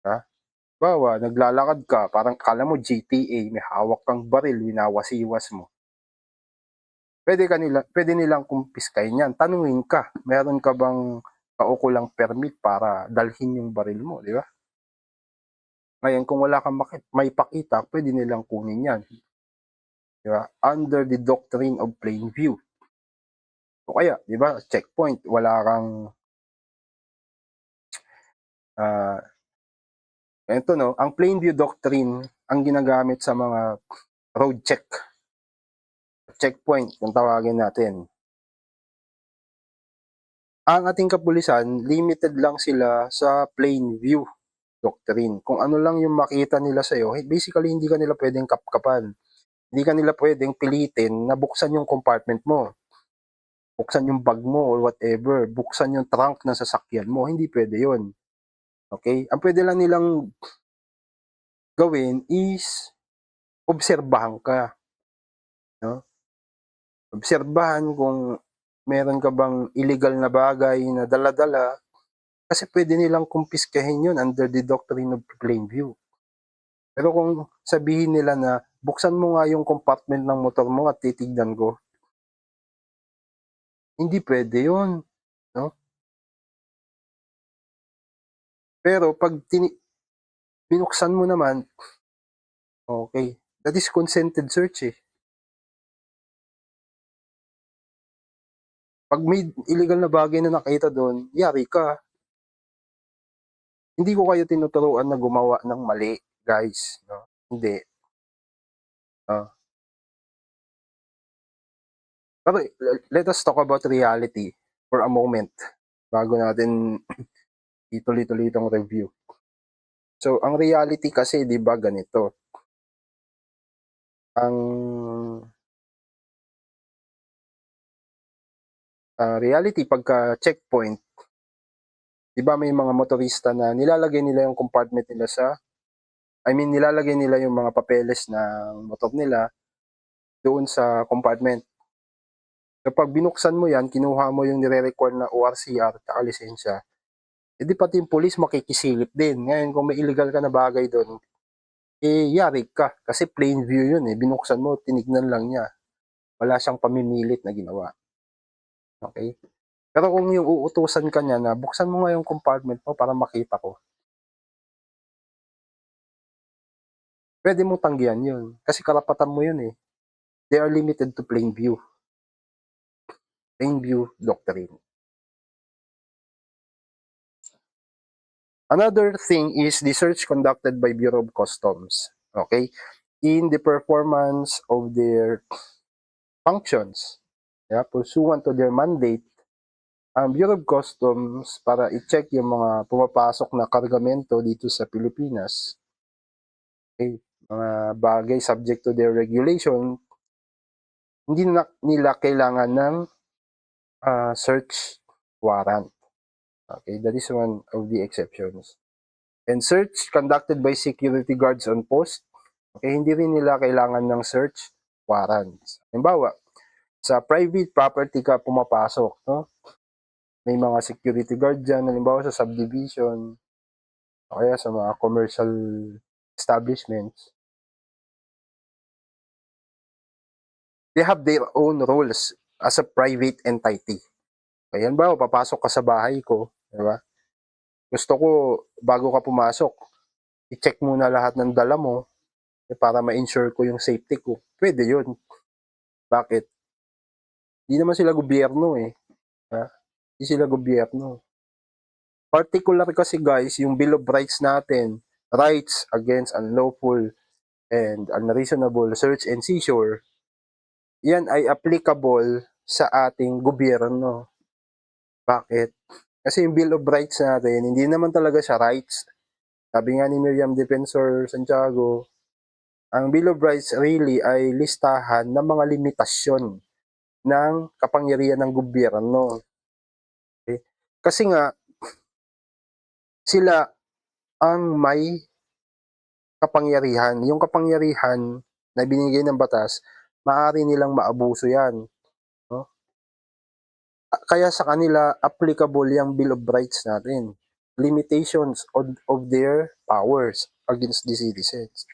Speaker 1: Ha? Bawa, naglalakad ka, parang kala mo GTA, may hawak kang baril, winawasiwas mo. Pwede nilang kumpiskahin yan. Tanungin ka, meron ka bang kaukulang permit para dalhin yung baril mo, di ba? Ngayon, kung wala kang may pakita, pwede nilang kunin yan. Di ba? Under the doctrine of plain view. O kaya, di ba, checkpoint, wala kang ito no, ang plain view doctrine ang ginagamit sa mga road checkpoint kung tawagin natin. Ang ating kapulisan, limited lang sila sa plain view doctrine. Kung ano lang yung makita nila sa'yo, basically hindi ka nila pwedeng kapkapan. Hindi ka nila pwedeng pilitin na buksan yung compartment mo. Buksan yung bag mo or whatever. Buksan yung trunk ng sasakyan mo. Hindi pwede yun. Okay? Ang pwede lang nilang gawin is obserbahan ka. No? Obserbahan kung meron ka bang illegal na bagay na dala-dala kasi pwede nilang kumpiskahin yun under the doctrine of plain view. Pero kung sabihin nila na buksan mo nga yung compartment ng motor mo at titignan ko, hindi pwede yun. No? Pero pag binuksan mo naman, okay, that is consented search eh. Pag may illegal na bagay na nakita doon, yari ka. Hindi ko kayo tinuturuan na gumawa ng mali, guys. No? Hindi. Pero let us talk about reality for a moment bago natin ituloy-tuloy itong review. So, ang reality kasi, di ba, ganito. Ang reality, pagka checkpoint, di ba may mga motorista na nilalagay nila yung compartment nila nilalagay nila yung mga papeles ng motor nila doon sa compartment. Kapag binuksan mo yan, kinuha mo yung nire-require na ORCR at lisensya, edi pati yung police makikisilip din. Ngayon, kung may illegal ka na bagay doon, yari ka. Kasi plain view yun eh. Binuksan mo, tinignan lang niya. Wala siyang pamimilit na ginawa. Okay? Pero kung yung uutusan ka niya na buksan mo nga yung compartment mo para makita ko, pwede mo tanggihan yun. Kasi karapatan mo yun eh. They are limited to plain view. Plain view doctrine. Another thing is the search conducted by Bureau of Customs. Okay? In the performance of their functions, pursuant to their mandate, ang Bureau of Customs para i-check yung mga pumapasok na kargamento dito sa Pilipinas, okay, mga bagay subject to their regulation, hindi na nila kailangan ng search warrant. Okay, that is one of the exceptions. And search conducted by security guards on post, okay, hindi rin nila kailangan ng search warrants. Halimbawa, sa private property ka pumapasok, no? May mga security guard dyan, halimbawa sa subdivision, o kaya sa mga commercial establishments. They have their own rules as a private entity. Kaya ba, papasok ka sa bahay ko, di ba? Gusto ko, bago ka pumasok, i-check muna lahat ng dala mo para ma-ensure ko yung safety ko. Pwede yun. Bakit? Hindi naman sila gobyerno eh. Ha? Hindi sila gobyerno. Particular kasi guys, yung Bill of Rights natin, rights against unlawful and unreasonable search and seizure, yan ay applicable sa ating gobyerno. Bakit? Kasi yung Bill of Rights natin, hindi naman talaga siya rights. Sabi nga ni Miriam Defensor Santiago, ang Bill of Rights really ay listahan ng mga limitasyon ng kapangyarihan ng gobyerno. Okay? Kasi nga, sila ang may kapangyarihan. Yung kapangyarihan na binigay ng batas, maaari nilang maabuso yan. No? Kaya sa kanila, applicable yung Bill of Rights natin. Limitations of their powers against the citizens.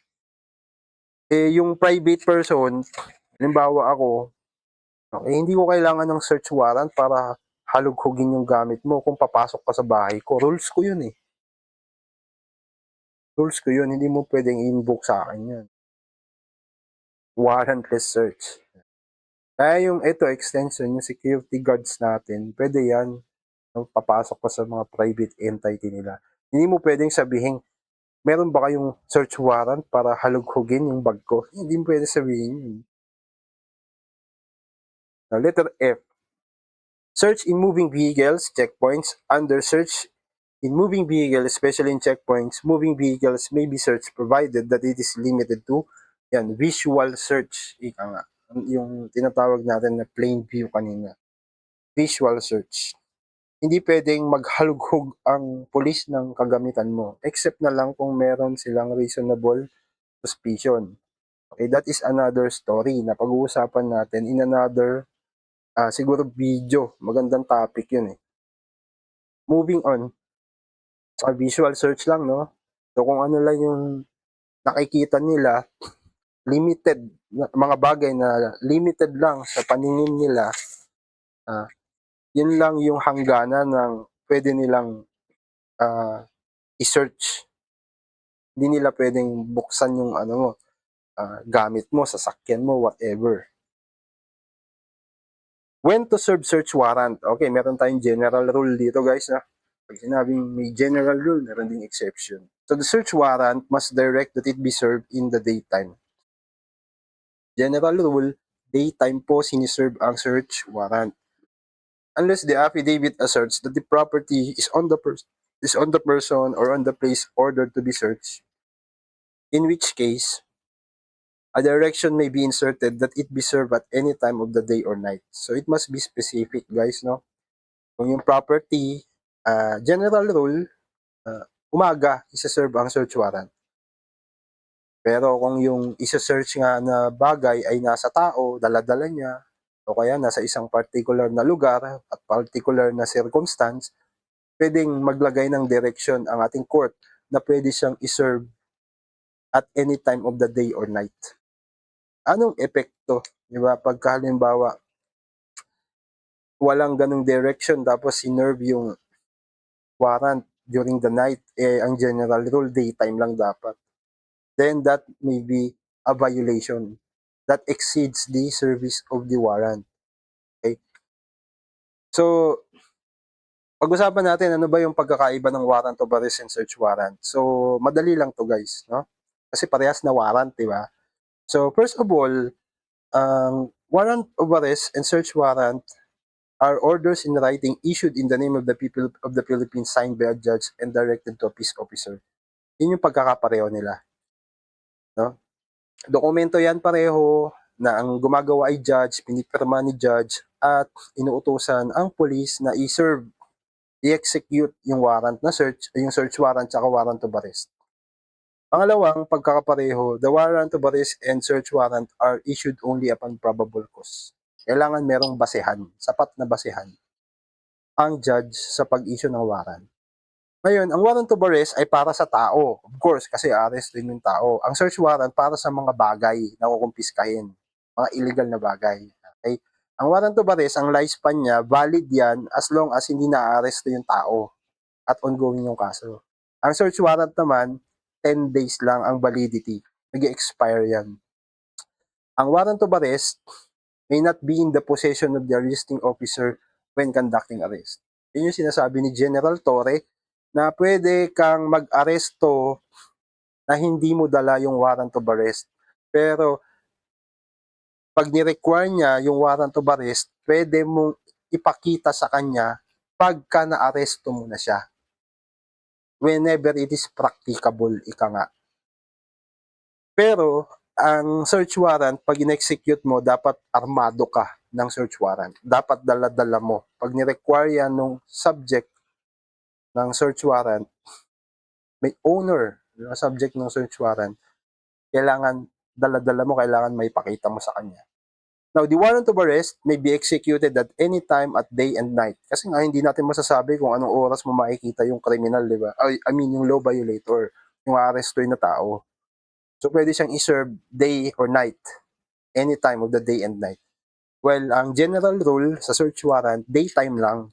Speaker 1: Yung private person, halimbawa ako, hindi ko kailangan ng search warrant para halughugin yung gamit mo kung papasok ka sa bahay ko. Rules ko yun eh. Rules ko yun. Hindi mo pwedeng invoke sa akin yun. Warrantless search. Kaya yung extension, yung security guards natin, pwede yan. Papasok ka sa mga private entity nila. Hindi mo pwedeng sabihin, meron ba kayong search warrant para halughugin yung bag ko? Hindi mo pwede sabihin yun. Now, letter F. Search in moving vehicles, checkpoints. Under search in moving vehicles, especially in checkpoints, moving vehicles may be searched provided that it is limited to visual search. Ika nga. Yung tinatawag natin na plain view kanina. Visual search. Hindi pwedeng maghalughog ang pulis ng kagamitan mo except na lang kung meron silang reasonable suspicion. Okay, that is another story na pag-uusapan natin in another siguro video. Magandang topic yun eh. Moving on, sa visual search lang, no? So kung ano lang yung nakikita nila, limited, mga bagay na limited lang sa paningin nila, yun lang yung hangganan ng pwede nilang i-search. Hindi nila pwedeng buksan yung gamit mo, sasakyan mo, whatever. When to serve search warrant? Okay, meron tayong general rule dito guys. Pag sinabing may general rule, meron ding exception. So the search warrant must direct that it be served in the daytime. General rule, daytime po siniserve ang search warrant. Unless the affidavit asserts that the property is on the person or on the place ordered to be searched. In which case, a direction may be inserted that it be served at any time of the day or night. So it must be specific, guys, no? Kung yung property, general rule, umaga, isa-serve ang search warrant. Pero kung yung isa-search nga na bagay ay nasa tao, dala-dala niya, o kaya nasa isang particular na lugar at particular na circumstance, pwedeng maglagay ng direction ang ating court na pwede siyang iserve at any time of the day or night. Anong epekto? Di ba? Pagka halimbawa, walang ganung direction tapos sinerve yung warrant during the night, ang general rule, daytime lang dapat. Then that may be a violation that exceeds the service of the warrant. Okay? So, pag-usapan natin ano ba yung pagkakaiba ng warrant of arrest and search warrant. So, madali lang to guys, no? Kasi parehas na warrant, di ba? So, first of all, warrant of arrest and search warrant are orders in writing issued in the name of the people of the Philippines signed by a judge and directed to a peace officer. Yun yung pagkakapareho nila. No? Dokumento yan pareho na ang gumagawa ay judge, pinipirma ni judge at inuutosan ang police na i-serve, i-execute yung warrant na search, yung search warrant at warrant of arrest. Pangalawang pagkakapareho, the warrant of arrest and search warrant are issued only upon probable cause. Kailangan merong basehan, sapat na basehan ang judge sa pag-issue ng warrant. Ngayon, ang warrant of arrest ay para sa tao. Of course, kasi arrest din yung tao. Ang search warrant para sa mga bagay na kukumpiskahin. Mga illegal na bagay. Okay? Ang warrant of arrest, ang lifespan niya, valid yan as long as hindi na-arresto yung tao at ongoing yung kaso. Ang search warrant naman, 10 days lang ang validity. Nag-expire yan. Ang warrant of arrest may not be in the possession of the arresting officer when conducting arrest. Yun yung sinasabi ni General Torre na pwede kang mag-aresto na hindi mo dala yung warrant of arrest. Pero pag ni-require niya yung warrant of arrest, pwede mong ipakita sa kanya pagka na-aresto mo na siya. whenever it is practicable, ika nga. Pero, ang search warrant, pag in-execute mo, dapat armado ka ng search warrant. Dapat dala-dala mo. Pag ni-require yan nung subject ng search warrant, may owner ng subject ng search warrant, kailangan dala-dala mo, kailangan may pakita mo sa kanya. Now, the warrant of arrest may be executed at any time at day and night. Kasi nga, hindi natin masasabi kung anong oras mo makikita yung criminal, di ba? I mean, yung law violator, yung arrestuin na tao. So, pwede siyang i-serve day or night, any time of the day and night. Well, ang general rule sa search warrant, daytime lang.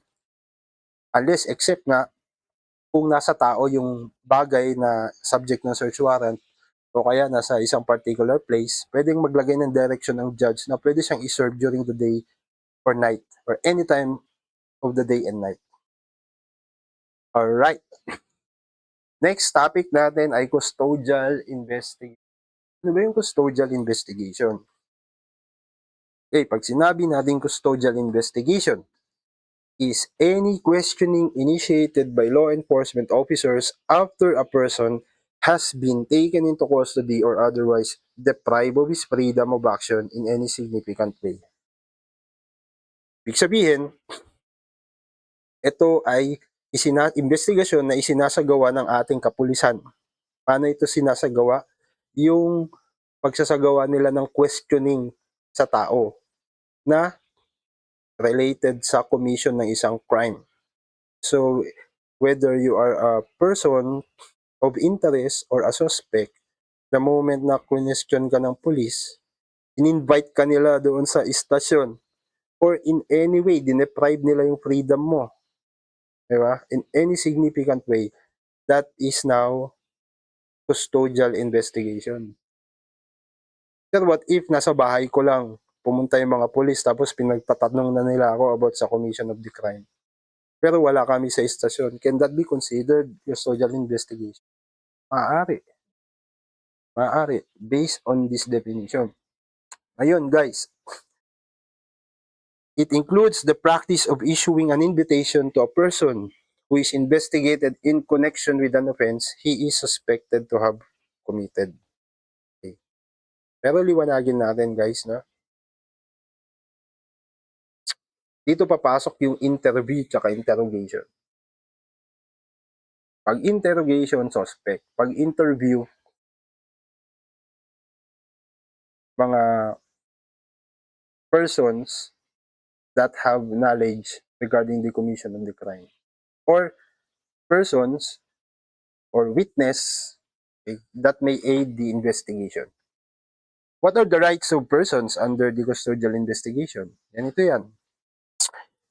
Speaker 1: Unless, except nga, kung nasa tao yung bagay na subject ng search warrant, o kaya nasa isang particular place, pwedeng maglagay ng direction ng judge na pwede siyang i-serve during the day or night or any time of the day and night. Alright. Next topic natin ay custodial investigation. Ano ba yung custodial investigation? Okay, pag sinabi natin custodial investigation is any questioning initiated by law enforcement officers after a person has been taken into custody or otherwise deprived of his freedom of action in any significant way. Ibig sabihin, ito ay investigasyon na isinasagawa ng ating kapulisan. Paano ito sinasagawa? Yung pagsasagawa nila ng questioning sa tao na related sa commission ng isang crime. So, whether you are a person of interest or a suspect, the moment na question ka ng police, in-invite ka nila doon sa istasyon or in any way, dineprive nila yung freedom mo. Diba? In any significant way, that is now custodial investigation. Pero what if nasa bahay ko lang, pumunta yung mga police tapos pinagtatanong na nila ako about sa commission of the crime. Pero wala kami sa istasyon. Can that be considered custodial investigation? Maaari. Maaari. Based on this definition. Ayun guys. It includes the practice of issuing an invitation to a person who is investigated in connection with an offense he is suspected to have committed. Okay. Pero liwanagin natin guys na dito papasok yung interview tsaka interrogation. Pag interrogation, suspect. Pag interview, mga persons that have knowledge regarding the commission of the crime. Or persons or witness that may aid the investigation. What are the rights of persons under the custodial investigation? Ganito yan.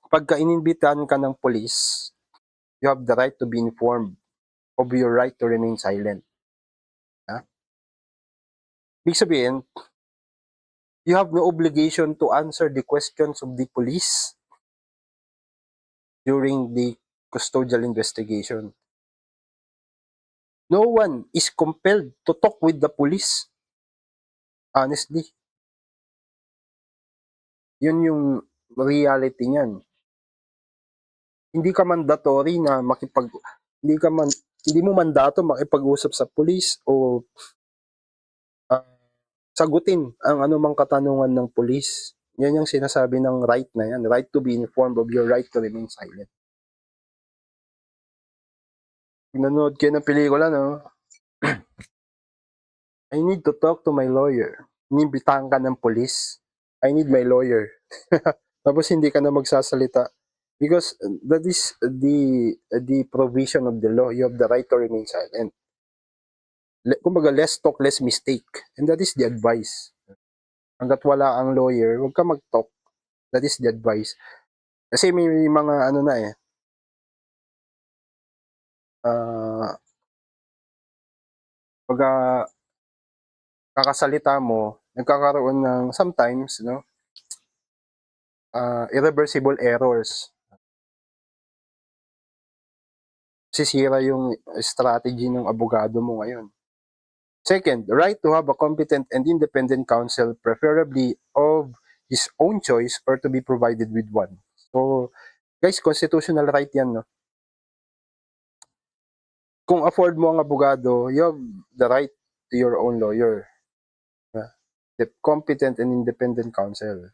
Speaker 1: Pagka inimbitahan ka ng police, you have the right to be informed of your right to remain silent. Ha? Ibig sabihin, you have no obligation to answer the questions of the police during the custodial investigation. No one is compelled to talk with the police. Honestly. Yun yung reality niyan. Hindi ka mandatory na hindi mo mandato makipag-usap sa police o sagutin ang anumang katanungan ng police. Yan yung sinasabi ng right na yan. Right to be informed of your right to remain silent. Nanonood kayo ng pelikula, no? I need to talk to my lawyer. Inibitahan ka ng police. I need my lawyer. Tapos hindi ka na magsasalita. Because that is the provision of the law. You have the right to remain silent. Kumbaga, less talk, less mistake. And that is the advice. Hanggat wala ang lawyer, huwag ka mag-talk. That is the advice. Kasi may mga ano na pagka kakasalita mo, nagkakaroon ng sometimes, no, irreversible errors. Sisira yung strategy ng abogado mo ngayon. Second, the right to have a competent and independent counsel, preferably of his own choice or to be provided with one. So, guys, constitutional right yan, no? Kung afford mo ang abogado, you have the right to your own lawyer. The competent and independent counsel.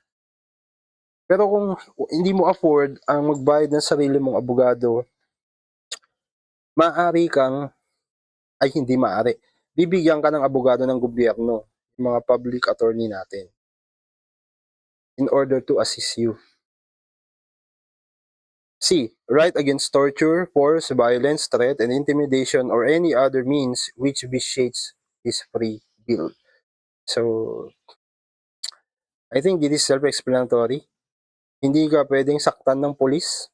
Speaker 1: Pero kung hindi mo afford ang magbayad ng sarili mong abogado, maaari kang, ay hindi maaari, bibigyan ka ng abogado ng gobyerno, yung mga public attorney natin, in order to assist you. C. Right against torture, force, violence, threat, and intimidation or any other means which vitiates his free will. So, I think this is self-explanatory. Hindi ka pwedeng saktan ng pulis.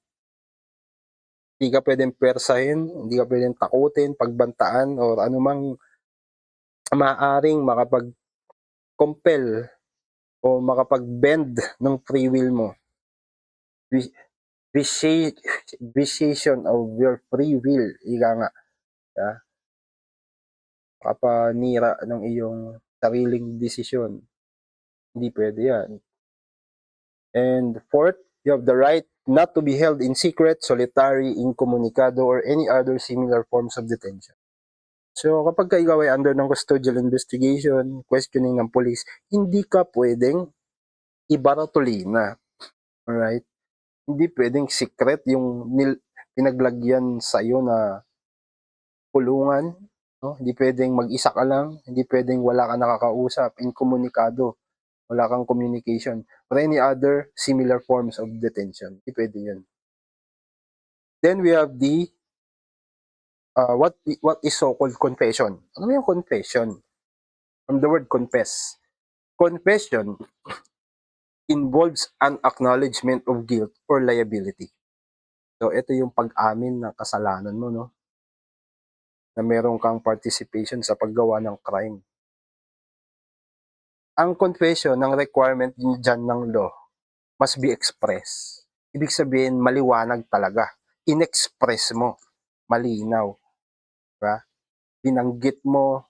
Speaker 1: Hindi ka pwedeng persahin. Hindi ka pwedeng takutin, pagbantaan, or anumang maaaring makapag-compel o makapag-bend ng free will mo. Vitiation of your free will. Ika nga. Yeah? Makapanira ng iyong sariling desisyon. Hindi pwede yan. And fourth, you have the right not to be held in secret, solitary, incommunicado, or any other similar forms of detention. So, kapag ikaw ay under ng custodial investigation, questioning ng police, hindi ka pwedeng ibaratulina. Alright? Hindi pwedeng secret yung pinaglagyan sa iyo na kulungan. No? Hindi pwedeng mag-isa ka lang. Hindi pwedeng wala ka nakakausap, incommunicado. Wala kang communication, or any other similar forms of detention. Hindi pwede yun. Then we have the what is so-called confession. Ano yung confession? From the word confess. Confession involves an acknowledgement of guilt or liability. So, ito yung pag-amin ng kasalanan mo, no? Na meron kang participation sa paggawa ng crime. Ang confession, ng requirement dyan ng law, must be expressed. Ibig sabihin, maliwanag talaga. In-express mo. Malinaw. Diba? Binanggit mo,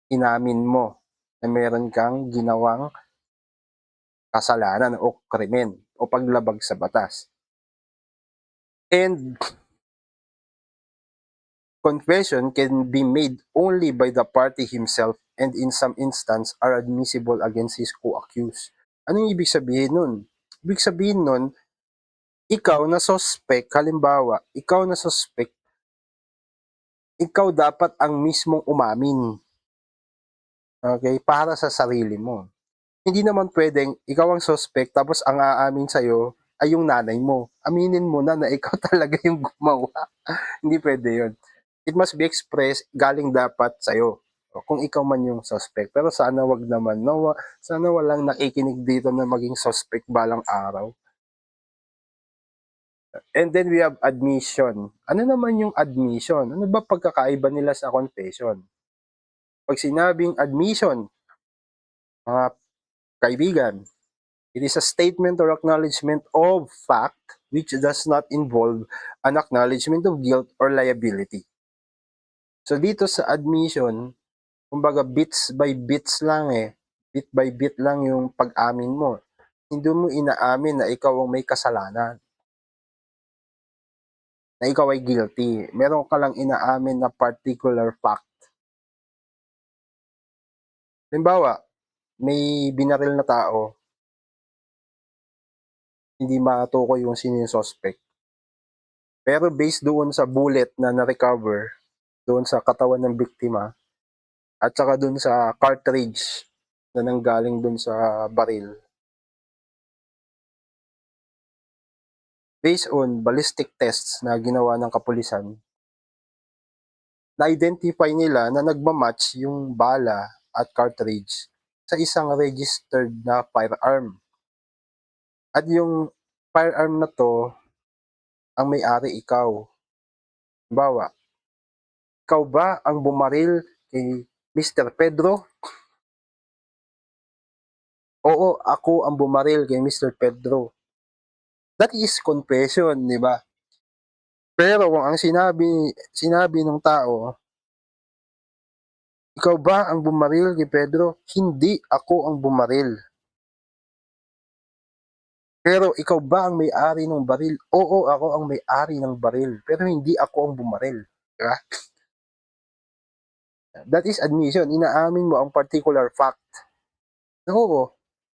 Speaker 1: inamin mo na meron kang ginawang kasalanan o krimen o paglabag sa batas. And confession can be made only by the party himself and in some instance are admissible against his co-accused. Anong ibig sabihin nun? Ibig sabihin nun, ikaw na suspect, halimbawa, ikaw na suspect, ikaw dapat ang mismong umamin. Okay? Para sa sarili mo. Hindi naman pwedeng ikaw ang suspect tapos ang aamin sa'yo ay yung nanay mo. Aminin mo na ikaw talaga yung gumawa. Hindi pwede yun. It must be expressed galing dapat sa'yo. Kung ikaw man yung suspect. Pero sana wag naman. No? Sana walang nakikinig dito na maging suspect balang araw. And then we have admission. Ano naman yung admission? Ano ba pagkakaiba nila sa confession? Pag sinabing admission, mga kaibigan, it is a statement or acknowledgement of fact which does not involve an acknowledgement of guilt or liability. So dito sa admission, kumbaga bits by bits lang bit by bit lang yung pag-amin mo. Hindi mo inaamin na ikaw ang may kasalanan, na ikaw ay guilty. Meron ka lang inaamin na particular fact. Halimbawa, may binaril na tao, hindi matukoy yung sino yung suspect. Pero based doon sa bullet na na-recover, doon sa katawan ng biktima, at saka doon sa cartridge na nanggaling doon sa baril, based on ballistic tests na ginawa ng kapulisan, na-identify nila na nagmamatch yung bala at cartridge sa isang registered na firearm. At yung firearm na to, ang may-ari ikaw. Halimbawa, ikaw ba ang bumaril kay Mr. Pedro? Oo, ako ang bumaril kay Mr. Pedro. That is confession, di ba? Pero kung ang sinabi ng tao, ikaw ba ang bumaril kay Pedro? Hindi ako ang bumaril. Pero ikaw ba ang may-ari ng baril? Oo, ako ang may-ari ng baril. Pero hindi ako ang bumaril. Diba? That is admission. Inaamin mo ang particular fact na oo,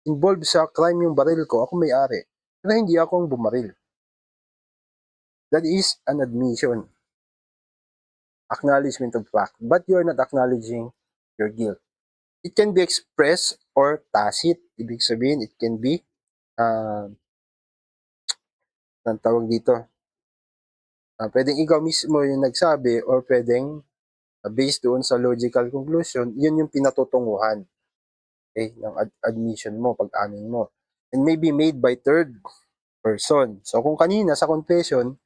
Speaker 1: involved sa crime yung baril ko, ako may-ari. Pero hindi ako ang bumaril. That is an admission. Acknowledgement of fact. But you are not acknowledging your guilt. It can be expressed or tacit. Ibig sabihin, it can be, ang tawag dito, pwedeng ikaw mismo yung nagsabi or pwedeng based doon sa logical conclusion, yun yung pinatutunguhan, okay, ng admission mo, pag-amin mo. And may be made by third person. So kung kanina sa confession,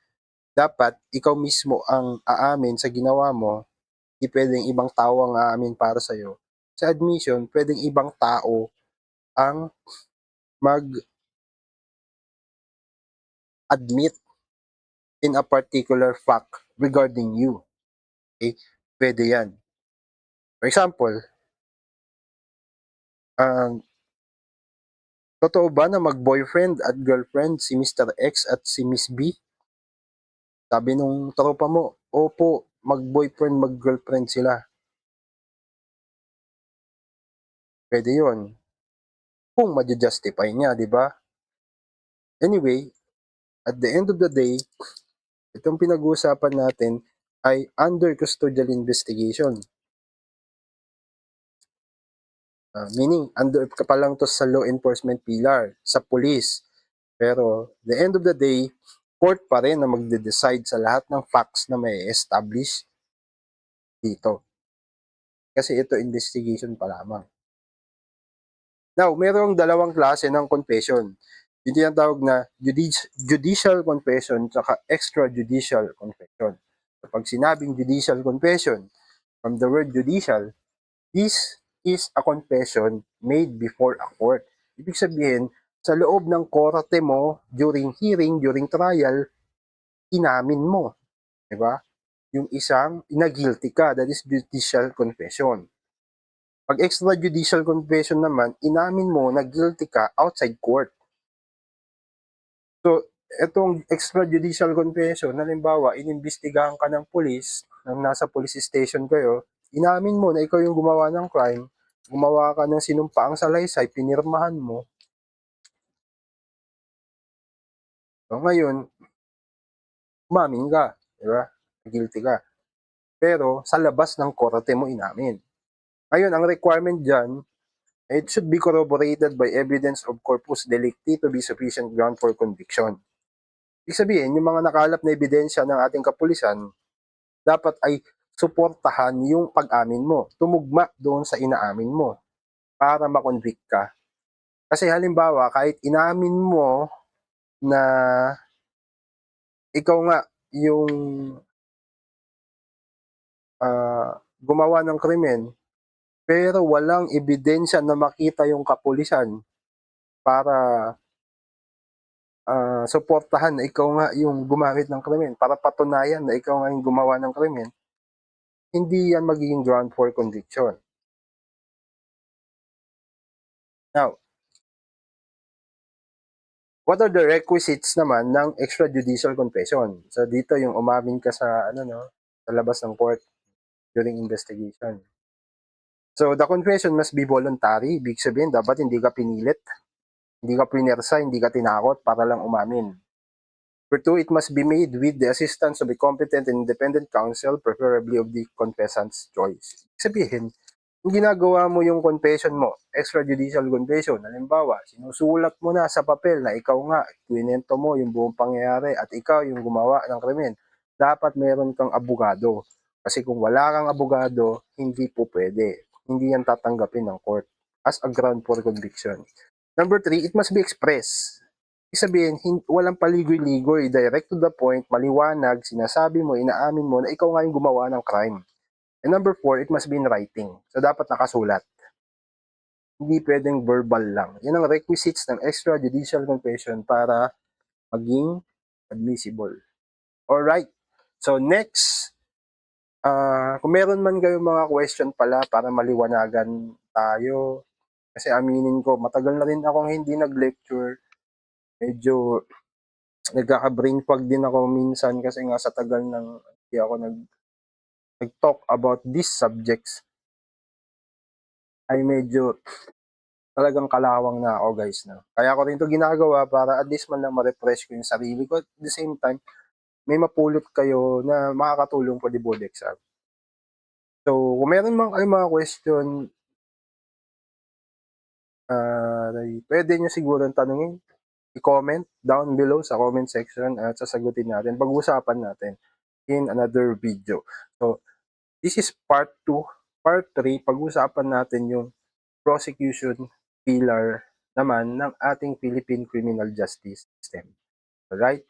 Speaker 1: dapat ikaw mismo ang aamin sa ginawa mo, hindi pwedeng ibang tao ang aamin para sa'yo. Sa admission, pwedeng ibang tao ang mag-admit in a particular fact regarding you. Okay? Pwede yan. For example, totoo ba na mag-boyfriend at girlfriend si Mr. X at si Miss B? Sabi nung tropa mo, opo, mag-boyfriend, mag-girlfriend sila. Pwede yun. Kung ma-justify niya, di ba? Anyway, at the end of the day, itong pinag-uusapan natin ay under custodial investigation. Meaning, under pa lang to sa law enforcement pillar, sa police. Pero, the end of the day, court pa rin na magde-decide sa lahat ng facts na may establish dito. Kasi ito, investigation pa lamang. Now, mayroong dalawang klase ng confession. Yung tinatawag na judicial confession at extrajudicial confession. Kapag sinabing judicial confession, from the word judicial, this is a confession made before a court. Ibig sabihin, sa loob ng korte mo, during hearing, during trial, inamin mo. Diba? Yung isang, na-guilty ka, that is judicial confession. Pag extrajudicial confession naman, inamin mo na guilty ka outside court. So, etong extrajudicial confession, halimbawa, inimbestigahan ka ng police, nang nasa police station kayo, inamin mo na ikaw yung gumawa ng crime, gumawa ka ng sinumpaang salaysay, pinirmahan mo. So, ngayon, umamin ka, di ba? Guilty ka. Pero, sa labas ng korte mo inamin. Ngayon, ang requirement dyan, it should be corroborated by evidence of corpus delicti to be sufficient ground for conviction. Ibig sabihin, yung mga nakalap na ebidensya ng ating kapulisan, dapat ay suportahan yung pag-amin mo, tumugma doon sa inaamin mo para makonvict ka. Kasi halimbawa, kahit inamin mo na ikaw nga yung gumawa ng krimen, pero walang ebidensya na makita yung kapulisan para suportahan na ikaw nga yung gumamit ng krimen, para patunayan na ikaw nga yung gumawa ng krimen, hindi yan magiging ground for conviction. Now, what are the requisites naman ng extrajudicial confession? So dito yung umamin ka sa sa labas ng court during investigation. So the confession must be voluntary. Ibig sabihin dapat hindi ka pinilit, hindi ka pinersa, hindi ka tinakot para lang umamin. Number 2, it must be made with the assistance of a competent and independent counsel, preferably of the confessant's choice. Ibig sabihin, kung ginagawa mo yung confession mo, extrajudicial confession, halimbawa, sinusulat mo na sa papel na ikaw nga, kwento mo yung buong pangyayari at ikaw yung gumawa ng krimen, dapat meron kang abogado. Kasi kung wala kang abogado, hindi po pwede. Hindi yan tatanggapin ng court as a ground for conviction. Number 3, it must be expressed. Ibig sabihin, walang paligoy-ligoy, direct to the point, maliwanag, sinasabi mo, inaamin mo na ikaw nga yung gumawa ng crime. And number 4, it must be in writing. So, dapat nakasulat. Hindi pwedeng verbal lang. Yan ang requisites ng extrajudicial confession para maging admissible. Alright. So, next, kung meron man kayong mga question pala para maliwanagan tayo, kasi aminin ko, matagal na rin akong hindi nag-lecture. Medyo nagkaka-brain fog din ako minsan kasi nga sa tagal ng hindi ako nag-talk about these subjects ay medyo talagang kalawang na ako guys. No? Kaya ko rin ito ginagawa para at least man lang ma-refresh ko yung sarili ko. At the same time, may mapulot kayo na makakatulong for the board exam. So, kung meron man kayong mga question, pwede nyo siguro tanungin, i-comment down below sa comment section at sasagutin natin. Pag-uusapan natin in another video. So, this is part 2. Part 3, pag-uusapan natin yung prosecution pillar naman ng ating Philippine Criminal Justice System. Alright?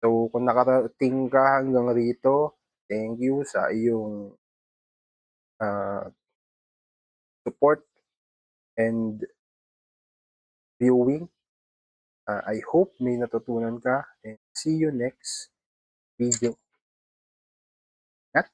Speaker 1: So, kung nakarating ka hanggang rito, thank you sa iyong support and viewing. I hope may natutunan ka and see you next video. At